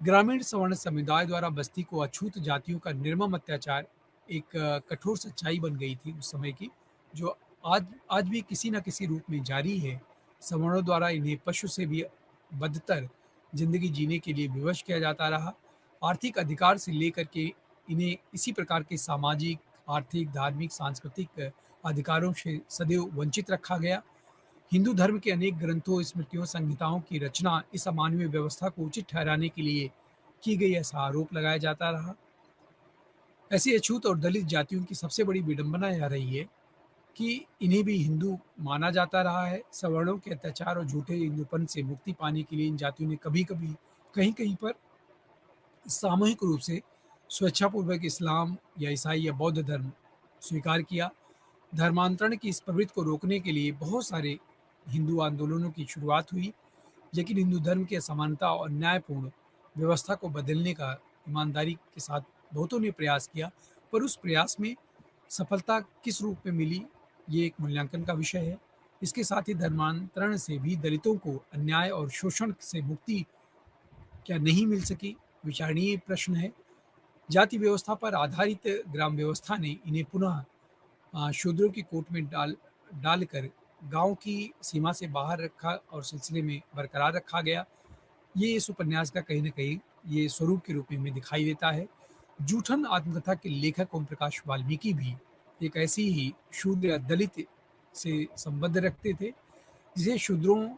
ग्रामीण सवर्ण समुदाय द्वारा बस्ती को अछूत जातियों का निर्मम अत्याचार एक कठोर सच्चाई बन गई थी उस समय की, जो आज आज भी किसी न किसी रूप में जारी है। सवर्णों द्वारा इन्हें पशु से भी बदतर जिंदगी जीने के लिए विवश किया जाता रहा। आर्थिक अधिकार से लेकर के इन्हें इसी प्रकार के सामाजिक, आर्थिक, धार्मिक, सांस्कृतिक अधिकारों से सदैव वंचित रखा गया। हिंदू धर्म के अनेक ग्रंथों, स्मृतियों, संहिताओं की रचना इस अमानवीय व्यवस्था को उचित ठहराने के लिए की गई, ऐसा आरोप लगाया जाता रहा। ऐसी अछूत और दलित जातियों की सबसे बड़ी विडंबना यह रही है कि इन्हें भी हिंदू माना जाता रहा है। सवर्णों के अत्याचार और झूठे हिंदूपन से मुक्ति पाने के लिए इन जातियों ने कभी-कभी, कहीं-कहीं पर सामूहिक रूप से स्वेच्छापूर्वक इस्लाम या ईसाई या बौद्ध धर्म स्वीकार किया। धर्मांतरण की इस प्रवृत्ति को रोकने के लिए बहुत सारे हिंदू आंदोलनों की शुरुआत हुई, लेकिन हिंदू धर्म की असमानता और न्यायपूर्ण व्यवस्था को बदलने का ईमानदारी के साथ बहुतों ने प्रयास किया, पर उस प्रयास में सफलता किस रूप में मिली, ये एक मूल्यांकन का विषय है। इसके साथ ही धर्मांतरण से भी दलितों को अन्याय और शोषण से मुक्ति क्या नहीं मिल सकी, विचारणीय प्रश्न है। जाति व्यवस्था पर आधारित ग्राम व्यवस्था ने इन्हें पुनः शूद्रों की कोट में डालकर गांव की सीमा से बाहर रखा और सिलसिले में बरकरार रखा गया। ये इस उपन्यास का कहीं न कहीं ये स्वरूप के रूप में हमें दिखाई देता है। जूठन आत्मकथा के लेखक ओम प्रकाश वाल्मीकि भी एक ऐसी ही शूद्र या दलित से संबंध रखते थे, जिसे शूद्रों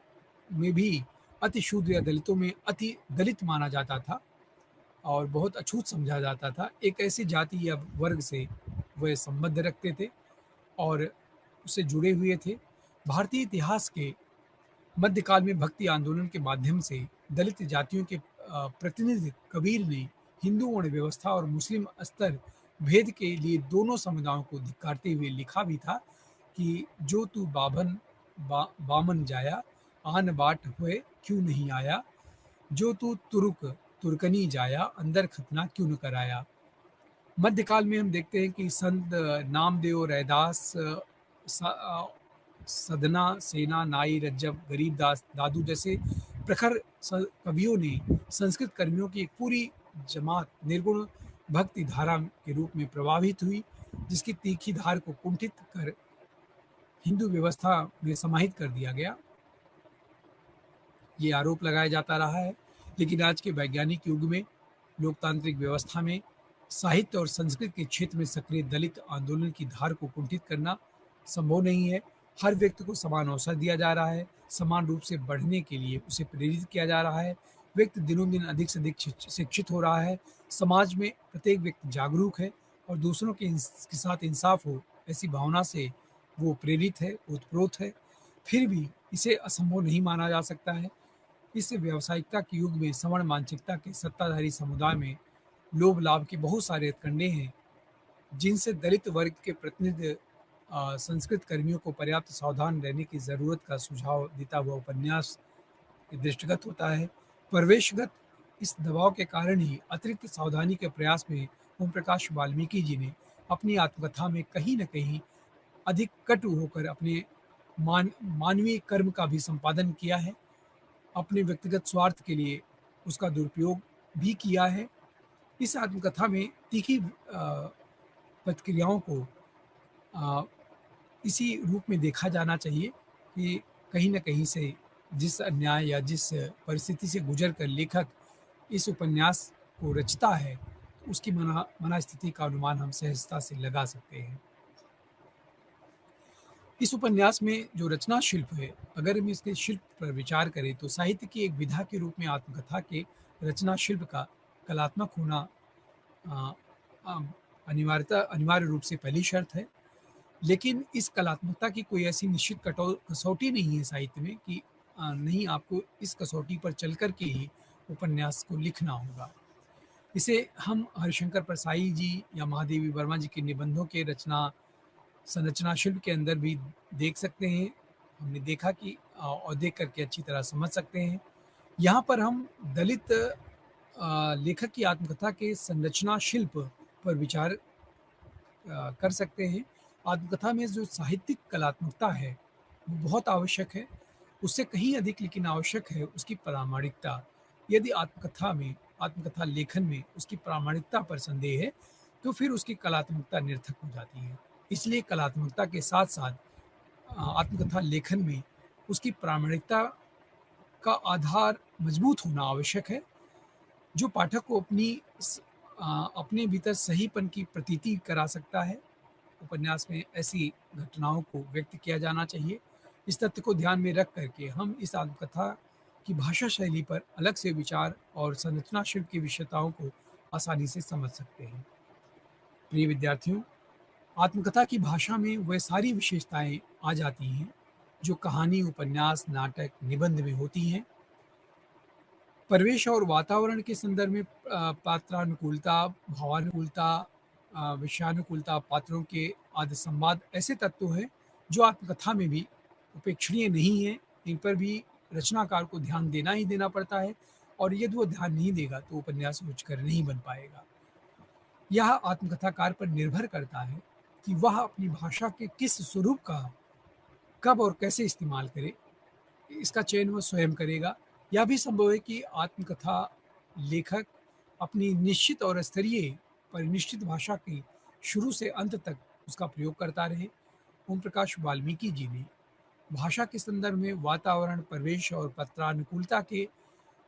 में भी अति शूद्र या दलितों में अति दलित माना जाता था और बहुत अछूत समझा जाता था। एक ऐसी जाति या वर्ग से वह संबंध रखते थे और उससे जुड़े हुए थे। भारतीय इतिहास के मध्यकाल में भक्ति आंदोलन के माध्यम से दलित जातियों के प्रतिनिधि कबीर ने हिंदू वर्ण व्यवस्था और मुस्लिम स्तर भेद के लिए दोनों समुदायों को धिक्कारते हुए लिखा भी था कि जो तू बामन जाया, आन बाट हुए क्यों नहीं आया, जो तू तुर्कनी जाया, अंदर खतना क्यों न कराया। मध्यकाल में हम देखते हैं कि संत नामदेव, रैदास, सदना, सेना, नाई, रज्जब, गरीबदास, दादू जैसे प्रखर कवियों ने संस्कृत कर्मियों की एक पूरी जमात निर्गुण भक्ति धारा के रूप में प्रभावित हुई, जिसकी तीखी धार को कुंठित कर हिंदू व्यवस्था में समाहित कर दिया गया। ये आरोप लगाया जाता रहा है, लेकिन आज के वैज्ञानिक युग में लोकतांत्रिक व्यवस्था में साहित्य और संस्कृत के क्षेत्र में सक्रिय दलित आंदोलन की धार को कुंठित करना संभव नहीं है। हर व्यक्ति को समान अवसर दिया जा रहा है, समान रूप से बढ़ने के लिए उसे प्रेरित किया जा रहा है। व्यक्ति दिनों दिन अधिक से अधिक शिक्षित हो रहा है। समाज में प्रत्येक व्यक्ति जागरूक है और दूसरों के साथ इंसाफ हो, ऐसी भावना से वो प्रेरित है, ओतप्रोत है। फिर भी इसे असंभव नहीं माना जा सकता है। इस व्यावसायिकता के युग में सवर्ण मानसिकता के सत्ताधारी समुदाय में लोभ लाभ के बहुत सारे कंडे हैं, जिनसे दलित वर्ग के प्रतिनिधि संस्कृत कर्मियों को पर्याप्त सावधान रहने की ज़रूरत का सुझाव देता हुआ उपन्यास दृष्टिगत होता है। परिवेशगत इस दबाव के कारण ही अतिरिक्त सावधानी के प्रयास में ओम प्रकाश वाल्मीकि जी ने अपनी आत्मकथा में कहीं न कहीं अधिक कटु होकर अपने मानवीय कर्म का भी संपादन किया है। अपने व्यक्तिगत स्वार्थ के लिए उसका दुरुपयोग भी किया है। इस आत्मकथा में तीखी प्रतिक्रियाओं को अ, इसी रूप में देखा जाना चाहिए कि कहीं न कहीं से जिस अन्याय या जिस परिस्थिति से गुज़र कर लेखक इस उपन्यास को रचता है, उसकी मनःस्थिति का अनुमान हम सहजता से लगा सकते हैं। इस उपन्यास में जो रचना शिल्प है, अगर हम इसके शिल्प पर विचार करें तो साहित्य की एक विधा के रूप में आत्मकथा के रचना शिल्प का कलात्मक होना अ, अम, अनिवार्य रूप से पहली शर्त है। लेकिन इस कलात्मकता की कोई ऐसी निश्चित कसौटी नहीं है साहित्य में कि नहीं आपको इस कसौटी पर चल कर के ही उपन्यास को लिखना होगा। इसे हम हरिशंकर परसाई जी या महादेवी वर्मा जी के निबंधों के रचना संरचना शिल्प के अंदर भी देख सकते हैं। हमने देखा कि और देख कर के अच्छी तरह समझ सकते हैं। यहाँ पर हम दलित लेखक की आत्मकथा के संरचना शिल्प पर विचार कर सकते हैं। आत्मकथा में जो साहित्यिक कलात्मकता है, वो बहुत आवश्यक है। उससे कहीं अधिक लेकिन आवश्यक है उसकी प्रामाणिकता। यदि आत्मकथा लेखन में उसकी प्रामाणिकता पर संदेह है, तो फिर उसकी कलात्मकता निरर्थक हो जाती है। इसलिए कलात्मकता के साथ-साथ आत्मकथा लेखन में उसकी प्रामाणिकता का आधार मजबूत होना आवश्यक है, जो पाठक को अपने भीतर सहीपन की प्रतीति करा सकता है। उपन्यास में ऐसी घटनाओं को व्यक्त किया जाना चाहिए। इस तथ्य को ध्यान में रख कर के हम इस आत्मकथा की भाषा शैली पर अलग से विचार और संरचना शिल्प की विशेषताओं को आसानी से समझ सकते हैं। प्रिय विद्यार्थियों, आत्मकथा की भाषा में वह सारी विशेषताएँ आ जाती हैं, जो कहानी, उपन्यास, नाटक, निबंध में होती हैं। परिवेश और वातावरण के संदर्भ में पात्रानुकूलता, भावानुकूलता, विषयानुकूलता, पात्रों के आदि संवाद ऐसे तत्व हैं, जो आत्मकथा में भी उपेक्षणीय नहीं हैं। इन पर भी रचनाकार को ध्यान देना ही देना पड़ता है और यदि वो ध्यान नहीं देगा, तो उपन्यास रुचिकर नहीं बन पाएगा। यह आत्मकथाकार पर निर्भर करता है कि वह अपनी भाषा के किस स्वरूप का कब और कैसे इस्तेमाल करे, इसका चयन वह स्वयं करेगा। यह भी संभव है कि आत्मकथा लेखक अपनी निश्चित और स्तरीय परिनिश्चित भाषा की शुरू से अंत तक उसका प्रयोग करता रहे। ओम प्रकाश वाल्मीकि जी ने भाषा के संदर्भ में वातावरण, परिवेश और पात्रानुकूलता के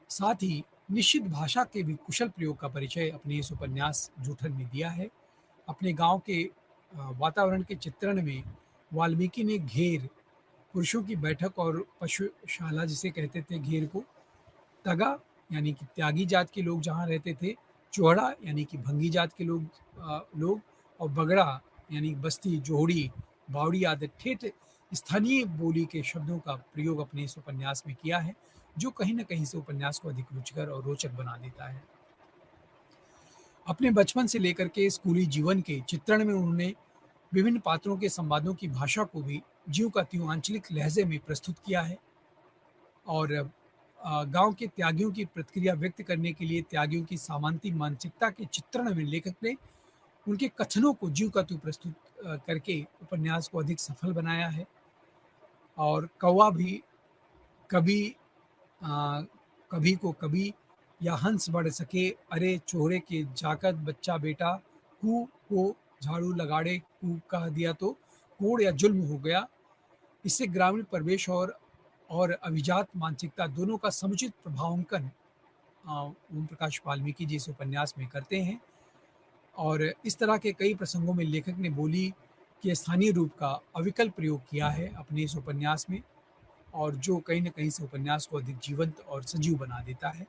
साथ ही निश्चित भाषा के भी कुशल प्रयोग का परिचय अपने इस उपन्यास जूठन में दिया है। अपने गाँव के वातावरण के चित्रण में वाल्मीकि ने घेर, पुरुषों की बैठक और पशुशाला जिसे कहते थे घेर को, तगा यानी कि त्यागी जात के लोग जहाँ रहते थे, चौहड़ा यानी कि भंगी जात के लोग और बगड़ा यानी बस्ती, जोहड़ी, बावड़ी आदि ठेठ स्थानीय बोली के शब्दों का प्रयोग अपने इस उपन्यास में किया है, जो कहीं न कहीं से उपन्यास को अधिक रुचिकर और रोचक बना देता है। अपने बचपन से लेकर के स्कूली जीवन के चित्रण में उन्होंने विभिन्न पात्रों के संवादों की भाषा को भी ज्यों का त्यों आंचलिक लहजे में प्रस्तुत किया है और गांव के त्यागियों की प्रतिक्रिया व्यक्त करने के लिए त्यागियों की सामांतिक मानसिकता के चित्रण में लेखक ने उनके कथनों को ज्यों का त्यों प्रस्तुत करके उपन्यास को अधिक सफल बनाया है। और कौवा भी कभी अ, कभी को कभी या हंस बढ़ सके, अरे चोरे के जाकत बच्चा बेटा, कू को झाड़ू लगाड़े, कू कह दिया तो कोड़ या जुल्म हो गया। इससे ग्रामीण परिवेश और अभिजात मानसिकता दोनों का समुचित प्रभावांकन ओम प्रकाश वाल्मीकि जी इस उपन्यास में करते हैं और इस तरह के कई प्रसंगों में लेखक ने बोली के स्थानीय रूप का अविकल प्रयोग किया है अपने इस उपन्यास में और जो कहीं न कहीं से उपन्यास को अधिक जीवंत और सजीव बना देता है।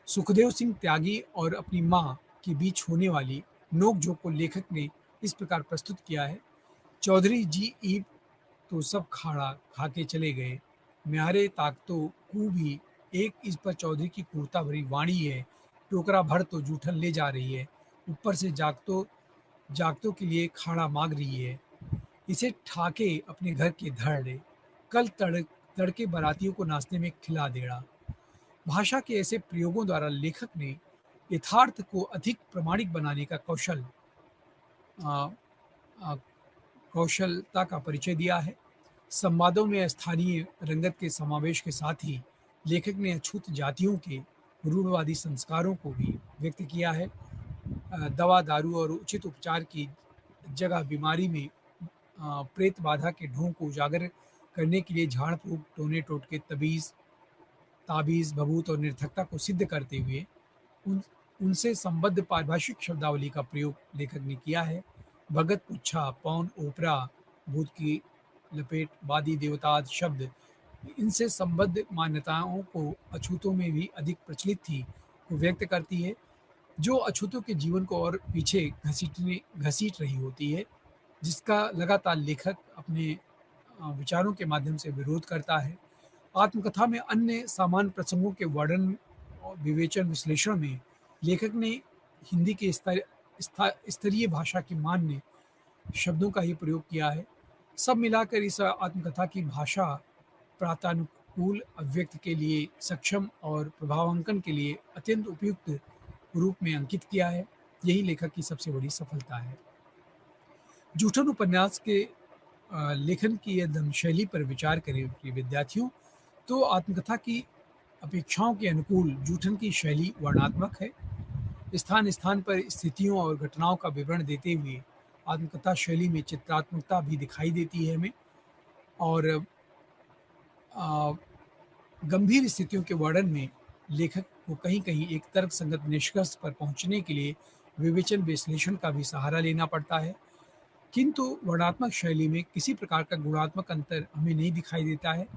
सुखदेव सिंह त्यागी और अपनी माँ के बीच होने वाली नोक-झोंक को लेखक ने इस प्रकार प्रस्तुत किया है। चौधरी जी ईप तो सब खाड़ा खा के चले गए, म्यारे ताकतो कू भी एक इस पर चौधरी की क्रूरता भरी वाणी है, टोकरा भर तो जूठन ले जा रही है, ऊपर से जागतो जागतों के लिए खाड़ा मांग रही है, इसे ठाके अपने घर के धर ले, कल तड़के बारातियों को नाश्ते में खिला देड़ा। भाषा के ऐसे प्रयोगों द्वारा लेखक ने यथार्थ को अधिक प्रामाणिक बनाने का अ, अ, कौशलता का परिचय दिया है। संवादों में स्थानीय रंगत के समावेश के साथ ही लेखक ने अछूत जातियों के रूढ़वादी संस्कारों को भी व्यक्त किया है। दवा, दारू और उचित उपचार की जगह बीमारी में प्रेत बाधा के ढोंग को उजागर करने के लिए झाड़-फूँक, टोने-टोटके, ताबीज़, भभूत और निरर्थकता को सिद्ध करते हुए उन उनसे संबद्ध पारिभाषिक शब्दावली का प्रयोग लेखक ने किया है। भगत, पुच्छा, पौन, ओपरा, भूत की लपेट, वादी, देवतादि शब्द इनसे संबद्ध मान्यताओं को अछूतों में भी अधिक प्रचलित थी, को व्यक्त करती है, जो अछूतों के जीवन को और पीछे घसीट रही होती है, जिसका लगातार लेखक अपने विचारों के माध्यम से विरोध करता है। आत्मकथा में अन्य सामान्य प्रसंगों के वर्णन और विवेचन विश्लेषण में लेखक ने हिंदी के स्तरीय भाषा के मान्य शब्दों का ही प्रयोग किया है। सब मिलाकर इस आत्मकथा की भाषा प्रातानुकूल अभिव्यक्ति के लिए सक्षम और प्रभावांकन के लिए अत्यंत उपयुक्त रूप में अंकित किया है। यही लेखक की सबसे बड़ी सफलता है। जूठन उपन्यास के लेखन की यदि शैली पर विचार करें प्रिय विद्यार्थियों, तो आत्मकथा की अपेक्षाओं के अनुकूल जूठन की शैली वर्णनात्मक है। स्थान-स्थान पर स्थितियों और घटनाओं का विवरण देते हुए आत्मकथा शैली में चित्रात्मकता भी दिखाई देती है हमें और अ, गंभीर स्थितियों के वर्णन में लेखक को कहीं-कहीं एक तर्कसंगत निष्कर्ष पर पहुँचने के लिए विवेचन विश्लेषण का भी सहारा लेना पड़ता है। किंतु वर्णनात्मक शैली में किसी प्रकार का गुणात्मक अंतर हमें नहीं दिखाई देता है।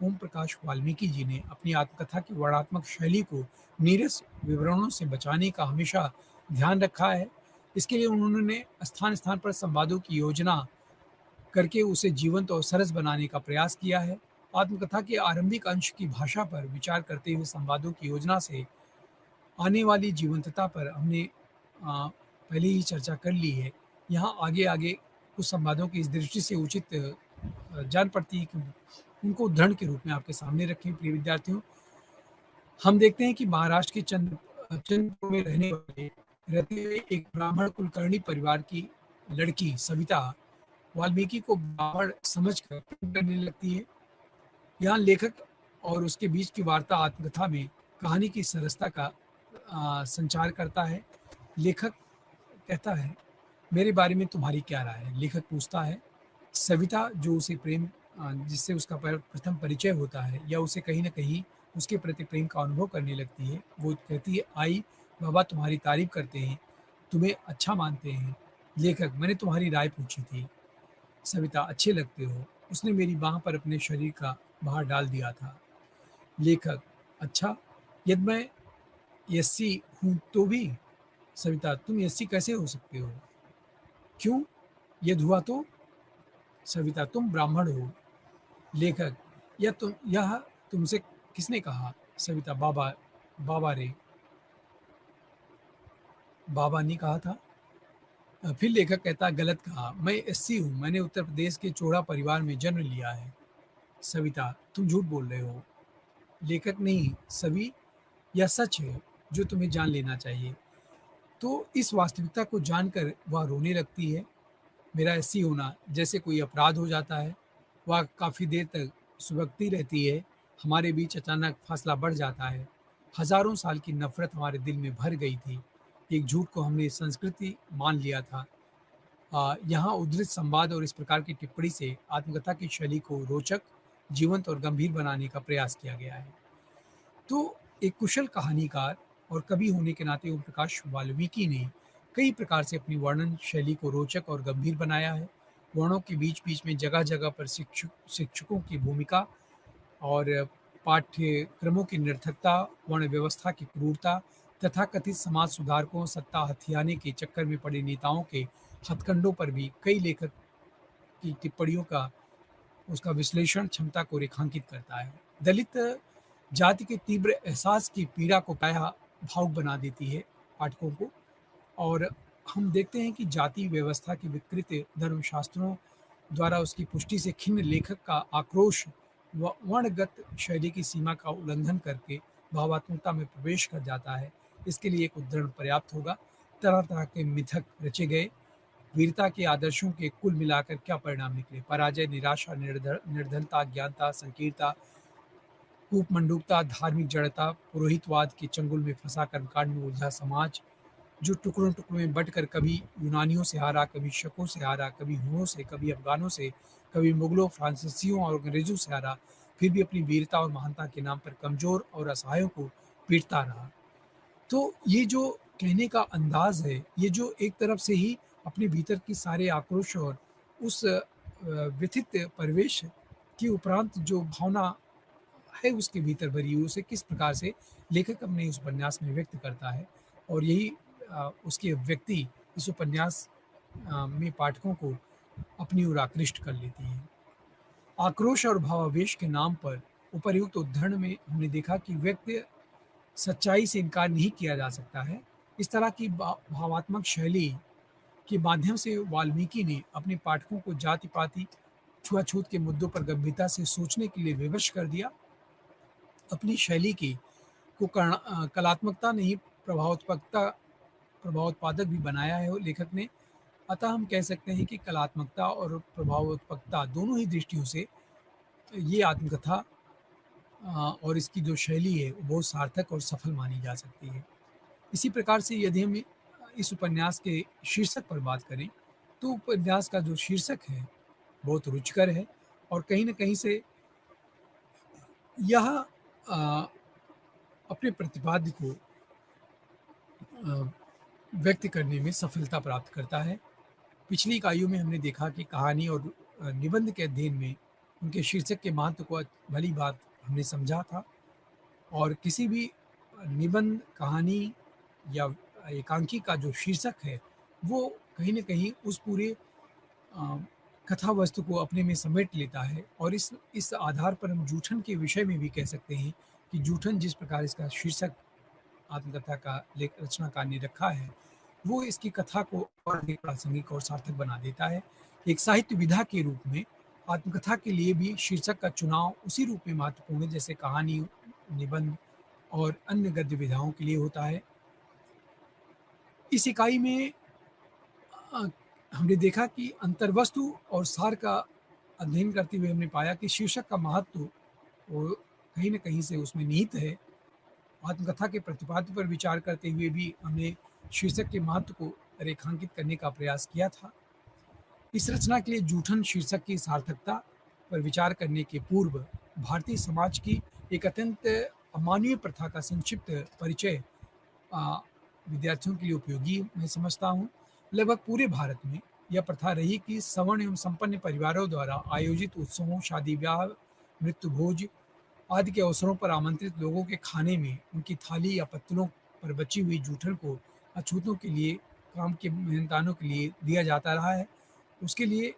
ओम प्रकाश वाल्मीकि जी ने अपनी आत्मकथा की वर्णनात्मक शैली को नीरस विवरणों से बचाने का हमेशा ध्यान रखा है। इसके लिए उन्होंने स्थान-स्थान पर संवादों की योजना करके उसे जीवंत और सरस बनाने का प्रयास किया है। आत्मकथा के आरंभिक अंश की भाषा पर विचार करते हुए संवादों की योजना से आने वाली जीवंतता पर हमने पहले ही चर्चा कर ली है। यहाँ आगे-आगे कुछ संवादों की इस दृष्टि से उचित जान पड़ती है कि उनको उदाहरण के रूप में आपके सामने रखें प्रिय विद्यार्थियों। हम देखते हैं कि महाराष्ट्र के चंद्रपुर में रहते हुए एक ब्राह्मण कुलकर्णी परिवार की लड़की सविता वाल्मीकि को ब्राह्मण समझकर प्रेम करने लगती है। यहाँ लेखक और उसके बीच की वार्ता आत्मकथा में कहानी की सरसता का संचार करता है। लेखक कहता है, मेरे बारे में तुम्हारी क्या राय है? लेखक पूछता है। सविता जो उसे जिससे उसका प्रथम परिचय होता है या उसे कहीं न कहीं उसके प्रति प्रेम का अनुभव करने लगती है, वो कहती है, आई बाबा तुम्हारी तारीफ़ करते हैं, तुम्हें अच्छा मानते हैं। लेखक, मैंने तुम्हारी राय पूछी थी। सविता, अच्छे लगते हो। उसने मेरी बाँह पर अपने शरीर का भार डाल दिया था। लेखक, अच्छा, यदि मैं यस्सी हूँ तो भी? सविता, तुम यस्सी कैसे हो सकते हो? क्यों? यदि हुआ तो? सविता, तुम ब्राह्मण हो। लेखक, यह तुमसे किसने कहा? सविता, बाबा बाबा रे, बाबा ने कहा था। फिर लेखक कहता है, गलत कहा, मैं एससी हूँ, मैंने उत्तर प्रदेश के चोड़ा परिवार में जन्म लिया है। सविता, तुम झूठ बोल रहे हो। लेखक, नहीं सभी, यह सच है जो तुम्हें जान लेना चाहिए। तो इस वास्तविकता को जानकर वह रोने लगती है। मेरा एससी होना जैसे कोई अपराध हो जाता है। वह काफ़ी देर तक सुबकती रहती है। हमारे बीच अचानक फासला बढ़ जाता है। हज़ारों साल की नफ़रत हमारे दिल में भर गई थी। एक झूठ को हमने संस्कृति मान लिया था। यहाँ उद्धृत संवाद और इस प्रकार की टिप्पणी से आत्मकथा की शैली को रोचक, जीवंत और गंभीर बनाने का प्रयास किया गया है। तो एक कुशल कहानीकार और कवि होने के नाते ओम प्रकाश वाल्मीकि ने कई प्रकार से अपनी वर्णन शैली को रोचक और गंभीर बनाया है। वर्णों के बीच-बीच में जगह-जगह पर शिक्षकों की भूमिका और पाठ्यक्रमों की निरर्थकता, वर्ण व्यवस्था की क्रूरता, तथाकथित समाज सुधारकों, सत्ता हथियाने के चक्कर में पड़े नेताओं के हथकंडों पर भी कई लेखक की टिप्पणियों का उसका विश्लेषण क्षमता को रेखांकित करता है। दलित जाति के तीव्र एहसास की पीड़ा को प्रायः भावुक बना देती है पाठकों को और हम देखते हैं कि जाति व्यवस्था के विकृत धर्मशास्त्रों द्वारा उसकी पुष्टि से खिन्न लेखक का आक्रोश वर्णगत शैली की सीमा का उल्लंघन करके भावात्मकता में प्रवेश कर जाता है। इसके लिए एक उद्धरण पर्याप्त होगा। तरह तरह के मिथक रचे गए, वीरता के आदर्शों के कुल मिलाकर क्या परिणाम निकले? पराजय, निराशा, निर्धनता, अज्ञानता, संकीर्णता, कूपमंडूकता, धार्मिक जड़ता, पुरोहितवाद के चंगुल में फंसा कर्मकांड में उलझा समाज, जो टुकड़ों-टुकड़ों में बँटकर कभी यूनानियों से हारा, कभी शकों से हारा, कभी हुनों से, कभी अफ़गानों से, कभी मुगलों, फ्रांसीसियों और अंग्रेज़ों से हारा, फिर भी अपनी वीरता और महानता के नाम पर कमज़ोर और असहायों को पीटता रहा। तो ये जो कहने का अंदाज़ है, ये जो एक तरफ से ही अपने भीतर की सारे आक्रोश और उस व्यथित परिवेश के उपरांत जो भावना है उसके भीतर भरी हुई, उसे किस प्रकार से लेखक अपने इस उपन्यास में व्यक्त करता है और यही उसकी अभिव्यक्ति इस उपन्यास में पाठकों को अपनी ओर आकृष्ट कर लेती है। आक्रोश और भावावेश के नाम पर उपर्युक्त उद्धरण में हमने देखा कि व्यक्ति सच्चाई से इनकार नहीं किया जा सकता है। इस तरह की भावात्मक शैली के माध्यम से वाल्मीकि ने अपने पाठकों को जाति-पाति, छुआ-छूत के मुद्दों पर गंभीरता से सोचने के लिए विवश कर दिया। अपनी शैली की को कलात्मकता नहीं प्रभावोत्पादक भी बनाया है वो लेखक ने। अतः हम कह सकते हैं कि कलात्मकता और प्रभावोत्पादकता दोनों ही दृष्टियों से ये आत्मकथा और इसकी जो शैली है वो बहुत सार्थक और सफल मानी जा सकती है। इसी प्रकार से यदि हम इस उपन्यास के शीर्षक पर बात करें, तो उपन्यास का जो शीर्षक है बहुत रुचिकर है और कहीं न कहीं से यह अपने प्रतिपाद्य को व्यक्त करने में सफलता प्राप्त करता है। पिछली इकाइयों में हमने देखा कि कहानी और निबंध के अध्ययन में उनके शीर्षक के महत्व को भली बात हमने समझा था और किसी भी निबंध, कहानी या एकांकी का जो शीर्षक है, वो कहीं न कहीं उस पूरे अ, कथा वस्तु को अपने में समेट लेता है और इस आधार पर हम जूठन के विषय में भी कह सकते हैं कि जूठन जिस प्रकार इसका शीर्षक आत्मकथा का लेख रचनाकार ने रखा है, वो इसकी कथा को और अधिक प्रासंगिक और सार्थक बना देता है। एक साहित्य विधा के रूप में आत्मकथा के लिए भी शीर्षक का चुनाव उसी रूप में महत्वपूर्ण है जैसे कहानी, निबंध और अन्य गद्य विधाओं के लिए होता है। इस इकाई में अ, हमने देखा कि अंतर्वस्तु और सार का अध्ययन करते हुए हमने पाया कि शीर्षक का महत्व वो कहीं न कहीं से उसमें निहित है। आत्मकथा के प्रतिपाद्य पर विचार करते हुए भी हमने शीर्षक के महत्व को रेखांकित करने का प्रयास किया था। इस रचना के लिए जूठन शीर्षक की सार्थकता पर विचार करने के पूर्व भारतीय समाज की एक अत्यंत अमानवीय प्रथा का संक्षिप्त परिचय अ, विद्यार्थियों के लिए उपयोगी मैं समझता हूँ। लगभग पूरे भारत में यह प्रथा रही कि सवर्ण एवं संपन्न परिवारों द्वारा आयोजित उत्सवों, शादी-ब्याह, मृत्यु भोज आदि के अवसरों पर आमंत्रित लोगों के खाने में उनकी थाली या पत्तलों पर बची हुई जूठन को अछूतों के लिए, काम के मेहनतानों के लिए दिया जाता रहा है। उसके लिए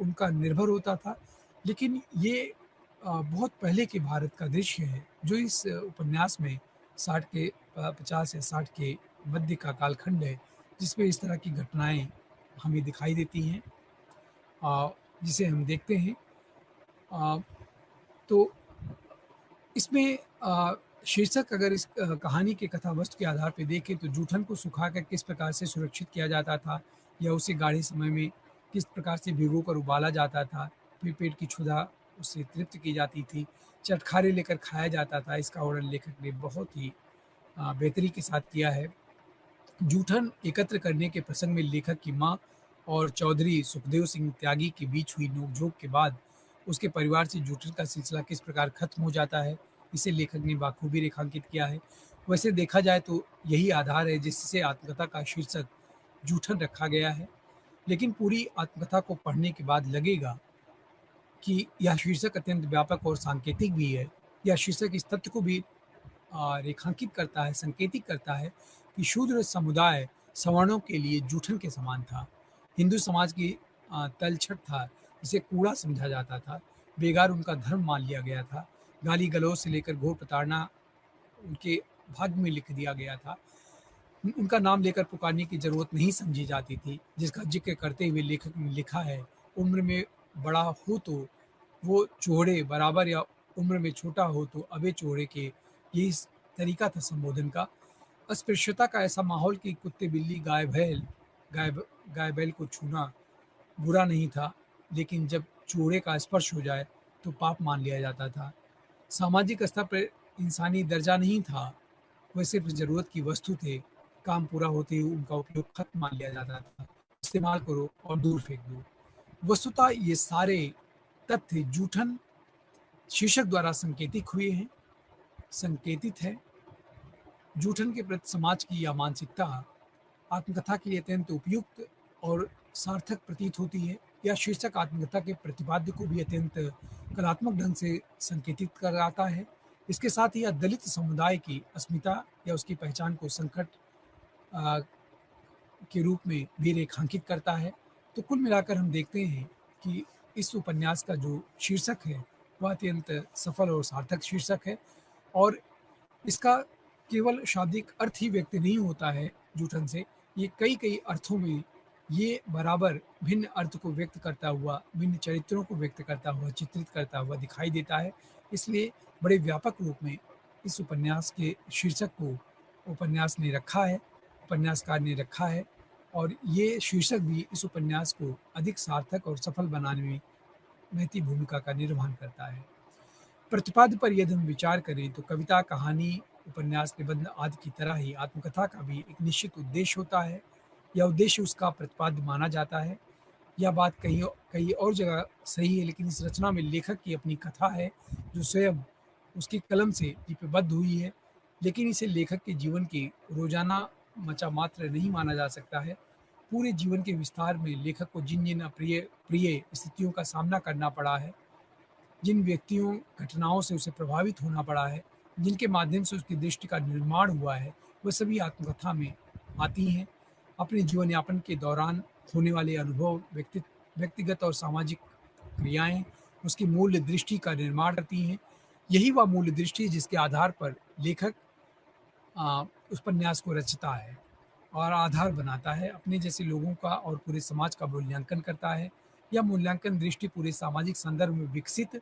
उनका निर्भर होता था। लेकिन ये बहुत पहले के भारत का दृश्य है, जो इस उपन्यास में 60 के 50 या 60 के मध्य का कालखंड है, जिसमें इस तरह की घटनाएँ हमें दिखाई देती हैं जिसे हम देखते हैं। अ, तो इसमें शीर्षक अगर इस कहानी के कथावस्तु के आधार पे देखें तो जूठन को सुखाकर किस प्रकार से सुरक्षित किया जाता था या उसे गाढ़े समय में किस प्रकार से भिगो कर उबाला जाता था, फिर पेट की क्षुधा उससे तृप्त की जाती थी, चटखारे लेकर खाया जाता था। इसका वर्णन लेखक ने बहुत ही बेहतरी के साथ किया है। जूठन एकत्र करने के प्रसंग में लेखक की माँ और चौधरी सुखदेव सिंह त्यागी के बीच हुई नोक-झोंक के बाद उसके परिवार से जूठन का सिलसिला किस प्रकार खत्म हो जाता है, इसे लेखक ने बाखूबी रेखांकित किया है। वैसे देखा जाए तो यही आधार है जिससे आत्मकथा का शीर्षक जूठन रखा गया है। लेकिन पूरी आत्मकथा को पढ़ने के बाद लगेगा कि यह शीर्षक अत्यंत व्यापक और सांकेतिक भी है। यह शीर्षक इस तथ्य को भी रेखांकित करता है, संकेतित करता है कि शूद्र समुदाय सवर्णों के लिए जूठन के समान था। हिंदू समाज की तलछट था, जिसे कूड़ा समझा जाता था, बेगार उनका धर्म मान लिया गया था, गाली-गलौज से लेकर घोर प्रताड़ना उनके भाग्य में लिख दिया गया था। उनका नाम लेकर पुकारने की ज़रूरत नहीं समझी जाती थी, जिसका ज़िक्र करते हुए लेखक ने लिखा है, उम्र में बड़ा हो तो वो चौड़े बराबर या उम्र में छोटा हो तो अबे चौड़े के, यही तरीका था संबोधन का। अस्पृश्यता का ऐसा माहौल कि कुत्ते बिल्ली गाय गाय बैल को छूना बुरा नहीं था, लेकिन जब चूड़े का स्पर्श हो जाए तो पाप मान लिया जाता था। सामाजिक स्तर पर इंसानी दर्जा नहीं था, वह सिर्फ ज़रूरत की वस्तु थे। काम पूरा होते ही उनका उपयोग खत्म मान लिया जाता था। इस्तेमाल करो और दूर फेंक दो। वस्तुतः ये सारे तथ्य जूठन शीर्षक द्वारा संकेतित है। जूठन के प्रति समाज की यह मानसिकता आत्मकथा के लिए अत्यंत उपयुक्त और सार्थक प्रतीत होती है। यह शीर्षक आत्मकथा के प्रतिपाद्य को भी अत्यंत कलात्मक ढंग से संकेतित कराता है। इसके साथ ही यह दलित समुदाय की अस्मिता या उसकी पहचान को संकट अ, के रूप में भी रेखांकित करता है। तो कुल मिलाकर हम देखते हैं कि इस उपन्यास का जो शीर्षक है, वह अत्यंत सफल और सार्थक शीर्षक है और इसका केवल शाब्दिक अर्थ ही व्यक्त नहीं होता है जूठन से, ये कई-कई अर्थों में ये बराबर भिन्न अर्थ को व्यक्त करता हुआ, भिन्न चरित्रों को व्यक्त करता हुआ, चित्रित करता हुआ दिखाई देता है। इसलिए बड़े व्यापक रूप में इस उपन्यास के शीर्षक को उपन्यास ने रखा है, उपन्यासकार ने रखा है और ये शीर्षक भी इस उपन्यास को अधिक सार्थक और सफल बनाने में महती भूमिका का निर्वहन करता है। प्रतिपाद्य पर यदि हम विचार करें तो कविता, कहानी, उपन्यास, निबंध आदि की तरह ही आत्मकथा का भी एक निश्चित उद्देश्य होता है। यह उद्देश्य उसका प्रतिपाद्य माना जाता है। यह बात कहीं कहीं और जगह सही है, लेकिन इस रचना में लेखक की अपनी कथा है, जो स्वयं उसकी कलम से लिपिबद्ध हुई है। लेकिन इसे लेखक के जीवन की रोज़ाना मचा मात्र नहीं माना जा सकता है। पूरे जीवन के विस्तार में लेखक को जिन-जिन अप्रिय प्रिय स्थितियों का सामना करना पड़ा है, जिन व्यक्तियों, घटनाओं से उसे प्रभावित होना पड़ा है, जिनके माध्यम से उसकी दृष्टि का निर्माण हुआ है, वह सभी आत्मकथा में आती हैं। अपने जीवन यापन के दौरान होने वाले अनुभव, व्यक्तिगत और सामाजिक क्रियाएँ, उसकी मूल्य दृष्टि का निर्माण करती हैं। यही वह मूल्य दृष्टि है जिसके आधार पर लेखक उस उपन्यास को रचता है और आधार बनाता है, अपने जैसे लोगों का और पूरे समाज का मूल्यांकन करता है। यह मूल्यांकन दृष्टि पूरे सामाजिक संदर्भ में विकसित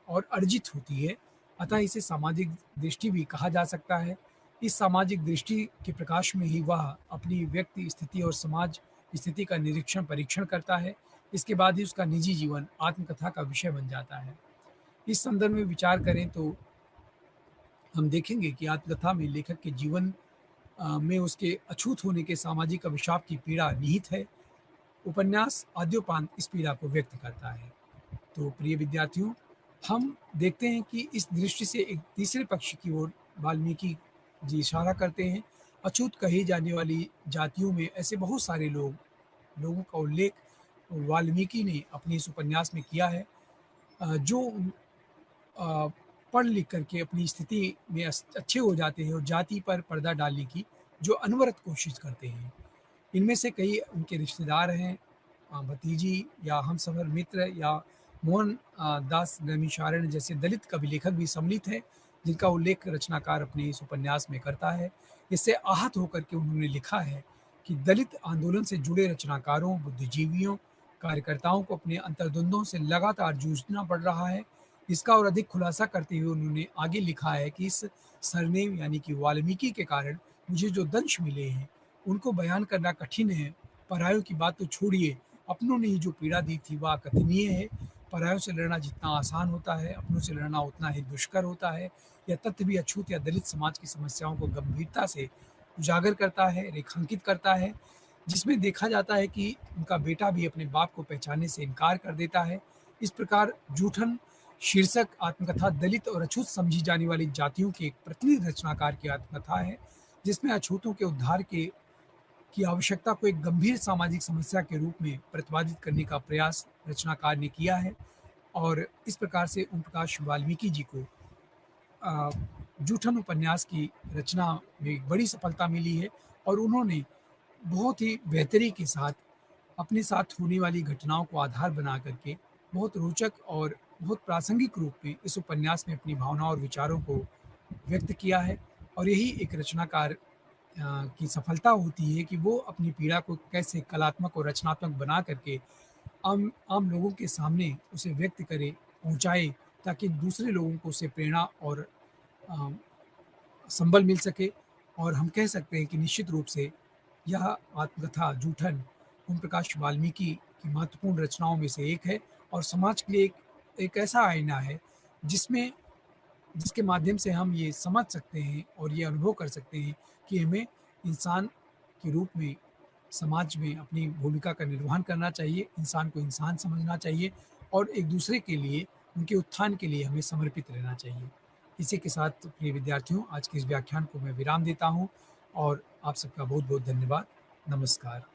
और अर्जित होती है, अतः इसे सामाजिक दृष्टि भी कहा जा सकता है। इस सामाजिक दृष्टि के प्रकाश में ही वह अपनी व्यक्ति स्थिति और समाज स्थिति का निरीक्षण परीक्षण करता है। इसके बाद ही उसका निजी जीवन आत्मकथा का विषय बन जाता है। इस संदर्भ में विचार करें तो हम देखेंगे कि आत्मकथा में लेखक के जीवन में उसके अछूत होने के सामाजिक अभिशाप की पीड़ा निहित है। उपन्यास आद्योपांत इस पीड़ा को व्यक्त करता है। तो प्रिय विद्यार्थियों, हम देखते हैं कि इस दृष्टि से एक तीसरे पक्ष की ओर वाल्मीकि जी इशारा करते हैं। अछूत कही जाने वाली जातियों में ऐसे बहुत सारे लोगों का उल्लेख वाल्मीकि ने अपने इस उपन्यास में किया है, जो अ, पढ़ लिख करके अपनी स्थिति में अच्छे हो जाते हैं और जाति पर पर्दा डालने की जो अनवरत कोशिश करते हैं। इनमें से कई उनके रिश्तेदार हैं, भतीजी या हमसफ़र मित्र या मोहन दास नैमिषारण्य जैसे दलित कवि लेखक भी सम्मिलित हैं, जिनका उल्लेख रचनाकार अपने इस उपन्यास में करता है। इससे आहत होकर के उन्होंने लिखा है कि दलित आंदोलन से जुड़े रचनाकारों, बुद्धिजीवियों, कार्यकर्ताओं को अपने अंतर्द्वंद्वों से लगातार जूझना पड़ रहा है। इसका और अधिक खुलासा करते हुए उन्होंने आगे लिखा है कि इस सरनेम यानी कि वाल्मीकि के कारण मुझे जो दंश मिले हैं, उनको बयान करना कठिन है। परायों की बात तो छोड़िए, अपनों ने ही जो पीड़ा दी थी वह अकथनीय है। परायों से लड़ना जितना आसान होता है, अपनों से लड़ना उतना ही दुष्कर होता है। यह तथ्य भी अछूत या दलित समाज की समस्याओं को गंभीरता से उजागर करता है, रेखांकित करता है, जिसमें देखा जाता है कि उनका बेटा भी अपने बाप को पहचानने से इनकार कर देता है। इस प्रकार जूठन शीर्षक आत्मकथा दलित और अछूत समझी जाने वाली जातियों के एक प्रतिनिधि रचनाकार की आत्मकथा है, जिसमें अछूतों के उद्धार के की आवश्यकता को एक गंभीर सामाजिक समस्या के रूप में प्रतिपादित करने का प्रयास रचनाकार ने किया है और इस प्रकार से ओम प्रकाश वाल्मीकि जी को अ, जूठन उपन्यास की रचना में एक बड़ी सफलता मिली है और उन्होंने बहुत ही बेहतरी के साथ अपने साथ होने वाली घटनाओं को आधार बना करके बहुत रोचक और बहुत प्रासंगिक रूप में इस उपन्यास में अपनी भावनाओं और विचारों को व्यक्त किया है और यही एक रचनाकार की सफलता होती है कि वो अपनी पीड़ा को कैसे कलात्मक और रचनात्मक बना करके आम आम लोगों के सामने उसे व्यक्त करे, पहुँचाए, ताकि दूसरे लोगों को उससे प्रेरणा और अ, संबल मिल सके। और हम कह सकते हैं कि निश्चित रूप से यह आत्मकथा जूठन ओम प्रकाश वाल्मीकि की महत्वपूर्ण रचनाओं में से एक है और समाज के लिए एक ऐसा आईना है जिसमें जिसके माध्यम से हम ये समझ सकते हैं और ये अनुभव कर सकते हैं कि हमें इंसान के रूप में समाज में अपनी भूमिका का निर्वहन करना चाहिए, इंसान को इंसान समझना चाहिए और एक दूसरे के लिए, उनके उत्थान के लिए हमें समर्पित रहना चाहिए। इसी के साथ प्रिय विद्यार्थियों, आज के इस व्याख्यान को मैं विराम देता हूँ और आप सबका बहुत-बहुत धन्यवाद। नमस्कार।